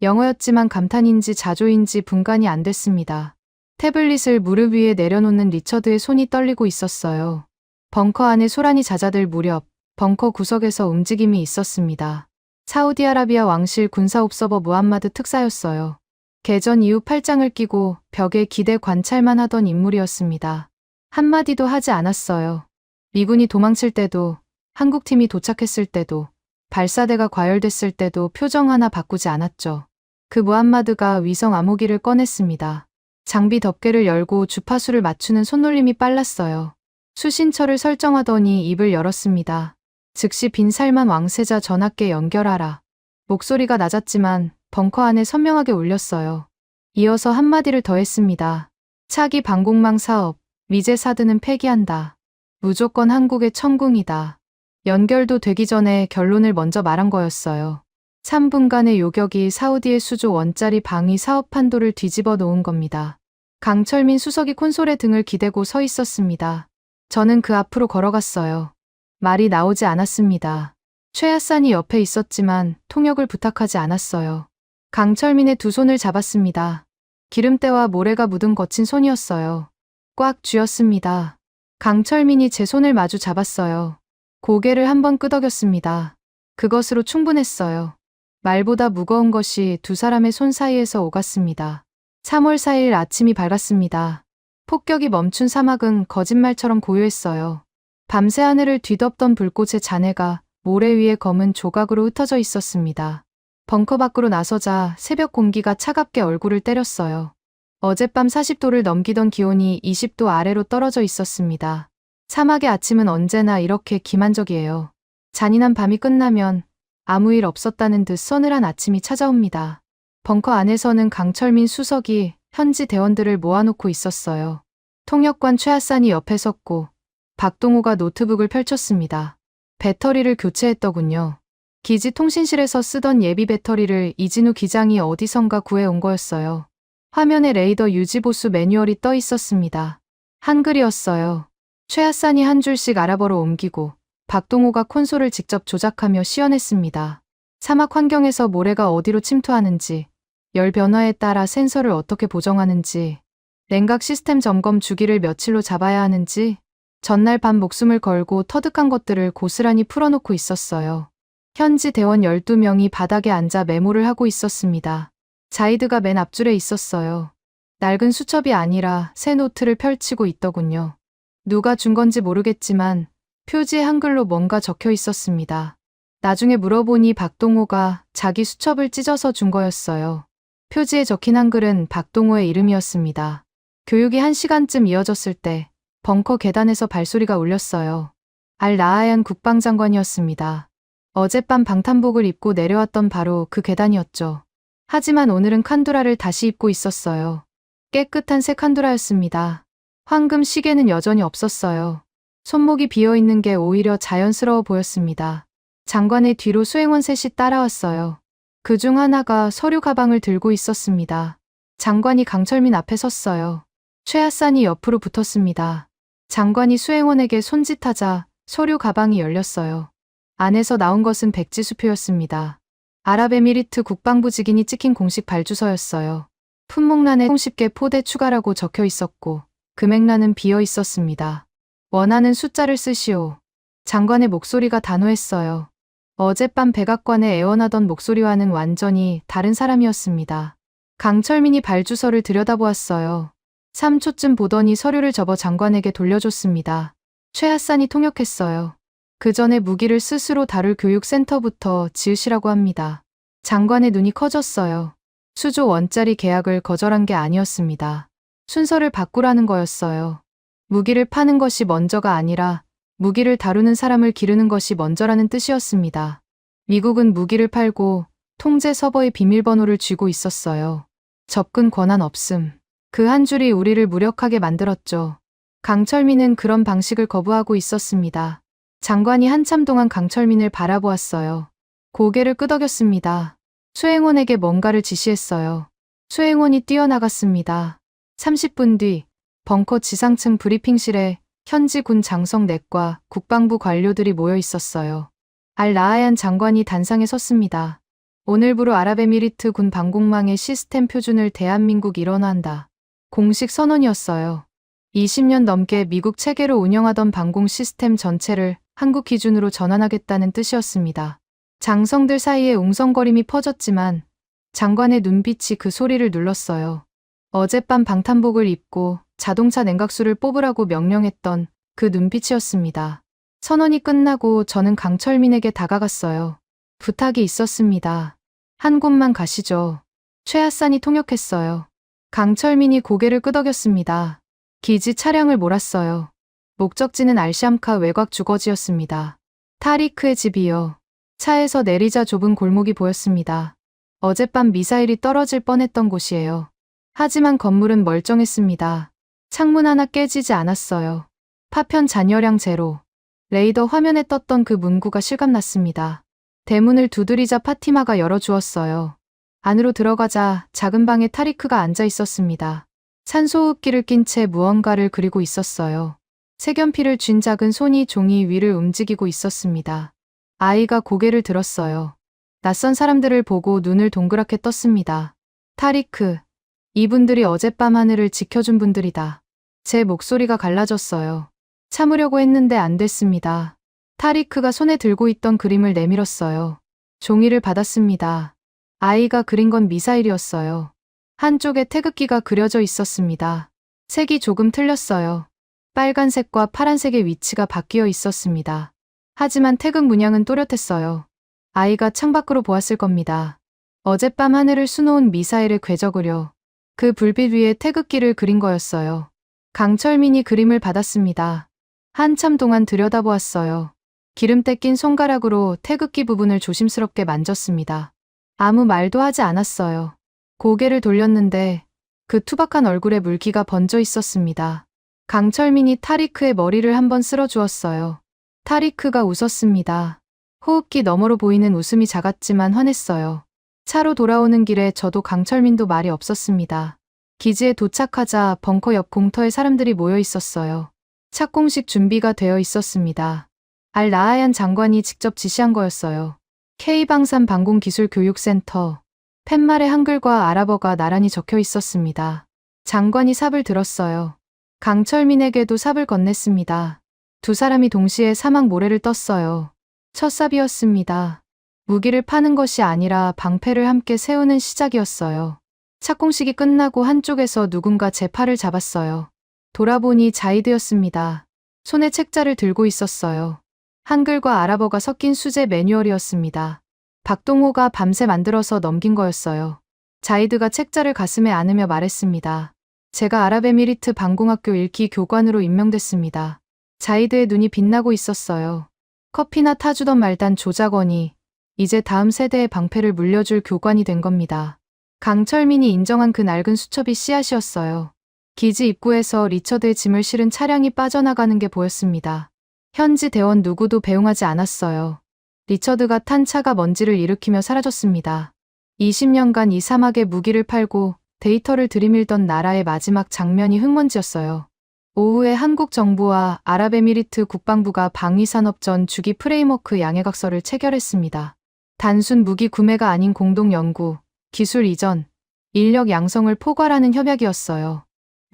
영어였지만 감탄인지 자조인지 분간이 안 됐습니다. 태블릿을 무릎 위에 내려놓는 리처드의 손이 떨리고 있었어요. 벙커 안에 소란이 잦아들 무렵 벙커 구석에서 움직임이 있었습니다. 사우디아라비아 왕실 군사옵서버 무함마드 특사였어요. 개전 이후 팔짱을 끼고 벽에 기대 관찰만 하던 인물이었습니다. 한마디도 하지 않았어요. 미군이 도망칠 때도, 한국팀이 도착했을 때도, 발사대가 과열됐을 때도 표정 하나 바꾸지 않았죠. 그 무함마드가 위성 암호기를 꺼냈습니다. 장비 덮개를 열고 주파수를 맞추는 손놀림이 빨랐어요. 수신처를 설정하더니 입을 열었습니다. 즉시 빈살만 왕세자 전학계 연결하라. 목소리가 낮았지만 벙커 안에 선명하게 울렸어요. 이어서 한마디를 더 했습니다. 차기 방공망 사업, 미제 사드는 폐기한다. 무조건 한국의 천궁이다. 연결도 되기 전에 결론을 먼저 말한 거였어요. 3분간의 요격이 사우디의 수조 원짜리 방위 사업 판도를 뒤집어 놓은 겁니다. 강철민 수석이 콘솔에 등을 기대고 서 있었습니다. 저는 그 앞으로 걸어갔어요. 말이 나오지 않았습니다. 최하산이 옆에 있었지만 통역을 부탁하지 않았어요. 강철민의 두 손을 잡았습니다. 기름때와 모래가 묻은 거친 손이었어요. 꽉 쥐었습니다. 강철민이 제 손을 마주 잡았어요. 고개를 한번 끄덕였습니다. 그것으로 충분했어요. 말보다 무거운 것이 두 사람의 손 사이에서 오갔습니다. 3월 4일 아침이 밝았습니다. 폭격이 멈춘 사막은 거짓말처럼 고요했어요. 밤새 하늘을 뒤덮던 불꽃의 잔해가 모래 위에 검은 조각으로 흩어져 있었습니다. 벙커 밖으로 나서자 새벽 공기가 차갑게 얼굴을 때렸어요. 어젯밤 40도를 넘기던 기온이 20도 아래로 떨어져 있었습니다. 사막의 아침은 언제나 이렇게 기만적이에요. 잔인한 밤이 끝나면 아무 일 없었다는 듯 서늘한 아침이 찾아옵니다. 벙커 안에서는 강철민 수석이 현지 대원들을 모아놓고 있었어요. 통역관 최하산이 옆에 섰고 박동호가 노트북을 펼쳤습니다. 배터리를 교체했더군요. 기지 통신실에서 쓰던 예비 배터리를 이진우 기장이 어디선가 구해온 거였어요. 화면에 레이더 유지보수 매뉴얼이 떠 있었습니다. 한글이었어요. 최하산이 한 줄씩 아랍어로 옮기고 박동호가 콘솔을 직접 조작하며 시연했습니다. 사막 환경에서 모래가 어디로 침투하는지, 열 변화에 따라 센서를 어떻게 보정하는지, 냉각 시스템 점검 주기를 며칠로 잡아야 하는지, 전날 밤 목숨을 걸고 터득한 것들을 고스란히 풀어놓고 있었어요. 현지 대원 12명이 바닥에 앉아 메모를 하고 있었습니다. 자이드가 맨 앞줄에 있었어요. 낡은 수첩이 아니라 새 노트를 펼치고 있더군요. 누가 준 건지 모르겠지만 표지에 한글로 뭔가 적혀 있었습니다. 나중에 물어보니 박동호가 자기 수첩을 찢어서 준 거였어요. 표지에 적힌 한글은 박동호의 이름이었습니다. 교육이 1시간쯤 이어졌을 때 벙커 계단에서 발소리가 울렸어요. 알-라하얀 국방장관이었습니다. 어젯밤 방탄복을 입고 내려왔던 바로 그 계단이었죠. 하지만 오늘은 칸두라를 다시 입고 있었어요. 깨끗한 새 칸두라였습니다. 황금 시계는 여전히 없었어요. 손목이 비어있는 게 오히려 자연스러워 보였습니다. 장관의 뒤로 수행원 셋이 따라왔어요. 그중 하나가 서류 가방을 들고 있었습니다. 장관이 강철민 앞에 섰어요. 최하산이 옆으로 붙었습니다. 장관이 수행원에게 손짓하자 서류 가방이 열렸어요. 안에서 나온 것은 백지수표였습니다. 아랍에미리트 국방부 직인이 찍힌 공식 발주서였어요. 품목란에 10개 포대 추가라고 적혀 있었고 금액란은 비어 있었습니다. 원하는 숫자를 쓰시오. 장관의 목소리가 단호했어요. 어젯밤 백악관에 애원하던 목소리와는 완전히 다른 사람이었습니다. 강철민이 발주서를 들여다보았어요. 3초쯤 보더니 서류를 접어 장관에게 돌려줬습니다. 최하산이 통역했어요. 그 전에 무기를 스스로 다룰 교육센터부터 지으시라고 합니다. 장관의 눈이 커졌어요. 수조 원짜리 계약을 거절한 게 아니었습니다. 순서를 바꾸라는 거였어요. 무기를 파는 것이 먼저가 아니라 무기를 다루는 사람을 기르는 것이 먼저라는 뜻이었습니다. 미국은 무기를 팔고 통제 서버의 비밀번호를 쥐고 있었어요. 접근 권한 없음. 그 한 줄이 우리를 무력하게 만들었죠. 강철민은 그런 방식을 거부하고 있었습니다. 장관이 한참 동안 강철민을 바라보았어요. 고개를 끄덕였습니다. 수행원에게 뭔가를 지시했어요. 수행원이 뛰어나갔습니다. 30분 뒤 벙커 지상층 브리핑실에 현지 군 장성 넷과 국방부 관료들이 모여 있었어요. 알-라하얀 장관이 단상에 섰습니다. 오늘부로 아랍에미리트 군 방공망의 시스템 표준을 대한민국 일원화한다. 공식 선언이었어요. 20년 넘게 미국 체계로 운영하던 방공 시스템 전체를 한국 기준으로 전환하겠다는 뜻이었습니다. 장성들 사이에 웅성거림이 퍼졌지만 장관의 눈빛이 그 소리를 눌렀어요. 어젯밤 방탄복을 입고 자동차 냉각수를 뽑으라고 명령했던 그 눈빛이었습니다. 선언이 끝나고 저는 강철민에게 다가갔어요. 부탁이 있었습니다. 한 곳만 가시죠. 최하산이 통역했어요. 강철민이 고개를 끄덕였습니다. 기지 차량을 몰았어요. 목적지는 알샴카 외곽 주거지였습니다. 타리크의 집이요. 차에서 내리자 좁은 골목이 보였습니다. 어젯밤 미사일이 떨어질 뻔했던 곳이에요. 하지만 건물은 멀쩡했습니다. 창문 하나 깨지지 않았어요. 파편 잔여량 제로. 레이더 화면에 떴던 그 문구가 실감났습니다. 대문을 두드리자 파티마가 열어주었어요. 안으로 들어가자 작은 방에 타리크가 앉아 있었습니다. 산소호흡기를 낀 채 무언가를 그리고 있었어요. 색연필을 쥔 작은 손이 종이 위를 움직이고 있었습니다. 아이가 고개를 들었어요. 낯선 사람들을 보고 눈을 동그랗게 떴습니다. 타리크, 이분들이 어젯밤 하늘을 지켜준 분들이다. 제 목소리가 갈라졌어요. 참으려고 했는데 안 됐습니다. 타리크가 손에 들고 있던 그림을 내밀었어요. 종이를 받았습니다. 아이가 그린 건 미사일이었어요. 한쪽에 태극기가 그려져 있었습니다. 색이 조금 틀렸어요. 빨간색과 파란색의 위치가 바뀌어 있었습니다. 하지만 태극 문양은 또렷했어요. 아이가 창밖으로 보았을 겁니다. 어젯밤 하늘을 수놓은 미사일을 궤적으려 그 불빛 위에 태극기를 그린 거였어요. 강철민이 그림을 받았습니다. 한참 동안 들여다보았어요. 기름때 낀 손가락으로 태극기 부분을 조심스럽게 만졌습니다. 아무 말도 하지 않았어요. 고개를 돌렸는데 그 투박한 얼굴에 물기가 번져 있었습니다. 강철민이 타리크의 머리를 한번 쓸어주었어요. 타리크가 웃었습니다. 호흡기 너머로 보이는 웃음이 작았지만 환했어요. 차로 돌아오는 길에 저도 강철민도 말이 없었습니다. 기지에 도착하자 벙커 옆 공터에 사람들이 모여 있었어요. 착공식 준비가 되어 있었습니다. 알-라하얀 장관이 직접 지시한 거였어요. K방산 방공기술교육센터. 팻말에 한글과 아랍어가 나란히 적혀 있었습니다. 장관이 삽을 들었어요. 강철민에게도 삽을 건넸습니다. 두 사람이 동시에 사막 모래를 떴어요. 첫 삽이었습니다. 무기를 파는 것이 아니라 방패를 함께 세우는 시작이었어요. 착공식이 끝나고 한쪽에서 누군가 제 팔을 잡았어요. 돌아보니 자이드였습니다. 손에 책자를 들고 있었어요. 한글과 아랍어가 섞인 수제 매뉴얼이었습니다. 박동호가 밤새 만들어서 넘긴 거였어요. 자이드가 책자를 가슴에 안으며 말했습니다. 제가 아랍에미리트 방공학교 1기 교관으로 임명됐습니다. 자이드의 눈이 빛나고 있었어요. 커피나 타주던 말단 조작원이 이제 다음 세대의 방패를 물려줄 교관이 된 겁니다. 강철민이 인정한 그 낡은 수첩이 씨앗이었어요. 기지 입구에서 리처드의 짐을 실은 차량이 빠져나가는 게 보였습니다. 현지 대원 누구도 배웅하지 않았어요. 리처드가 탄 차가 먼지를 일으키며 사라졌습니다. 20년간 이 사막에 무기를 팔고 데이터를 들이밀던 나라의 마지막 장면이 흙먼지였어요. 오후에 한국 정부와 아랍에미리트 국방부가 방위산업전 주기 프레임워크 양해각서를 체결했습니다. 단순 무기 구매가 아닌 공동 연구, 기술 이전, 인력 양성을 포괄하는 협약이었어요.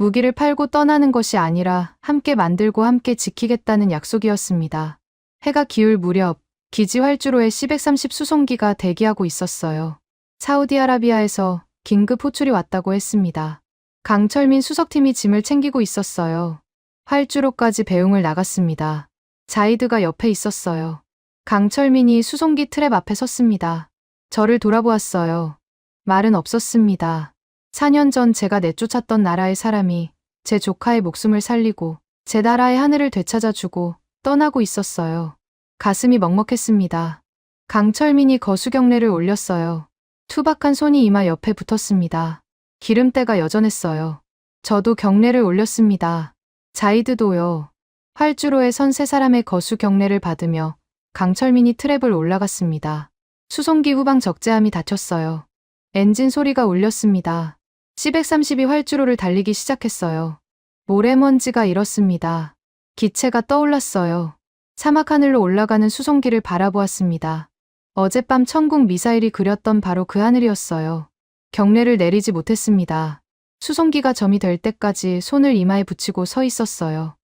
무기를 팔고 떠나는 것이 아니라 함께 만들고 함께 지키겠다는 약속이었습니다. 해가 기울 무렵 기지 활주로에 C-130 수송기가 대기하고 있었어요. 사우디아라비아에서 긴급 호출이 왔다고 했습니다. 강철민 수석팀이 짐을 챙기고 있었어요. 활주로까지 배웅을 나갔습니다. 자이드가 옆에 있었어요. 강철민이 수송기 트랩 앞에 섰습니다. 저를 돌아보았어요. 말은 없었습니다. 4년 전 제가 내쫓았던 나라의 사람이 제 조카의 목숨을 살리고 제 나라의 하늘을 되찾아주고 떠나고 있었어요. 가슴이 먹먹했습니다. 강철민이 거수경례를 올렸어요. 투박한 손이 이마 옆에 붙었습니다. 기름때가 여전했어요. 저도 경례를 올렸습니다. 자이드도요. 활주로에 선 세 사람의 거수 경례를 받으며 강철민이 트랩을 올라갔습니다. 수송기 후방 적재함이 닫혔어요. 엔진 소리가 울렸습니다. C-130이 활주로를 달리기 시작했어요. 모래먼지가 일었습니다. 기체가 떠올랐어요. 사막 하늘로 올라가는 수송기를 바라보았습니다. 어젯밤 천국 미사일이 그렸던 바로 그 하늘이었어요. 경례를 내리지 못했습니다. 수송기가 점이 될 때까지 손을 이마에 붙이고 서 있었어요.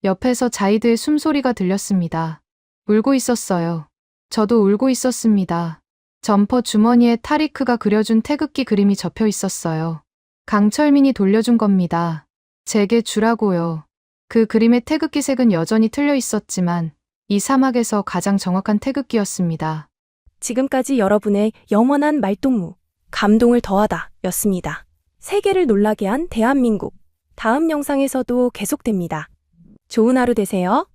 옆에서 자이드의 숨소리가 들렸습니다. 울고 있었어요. 저도 울고 있었습니다. 점퍼 주머니에 타리크가 그려준 태극기 그림이 접혀 있었어요. 강철민이 돌려준 겁니다. 제게 주라고요. 그 그림의 태극기 색은 여전히 틀려 있었지만 이 사막에서 가장 정확한 태극기였습니다. 지금까지 여러분의 영원한 말동무, 감동을 더하다 였습니다. 세계를 놀라게 한 대한민국. 다음 영상에서도 계속됩니다. 좋은 하루 되세요.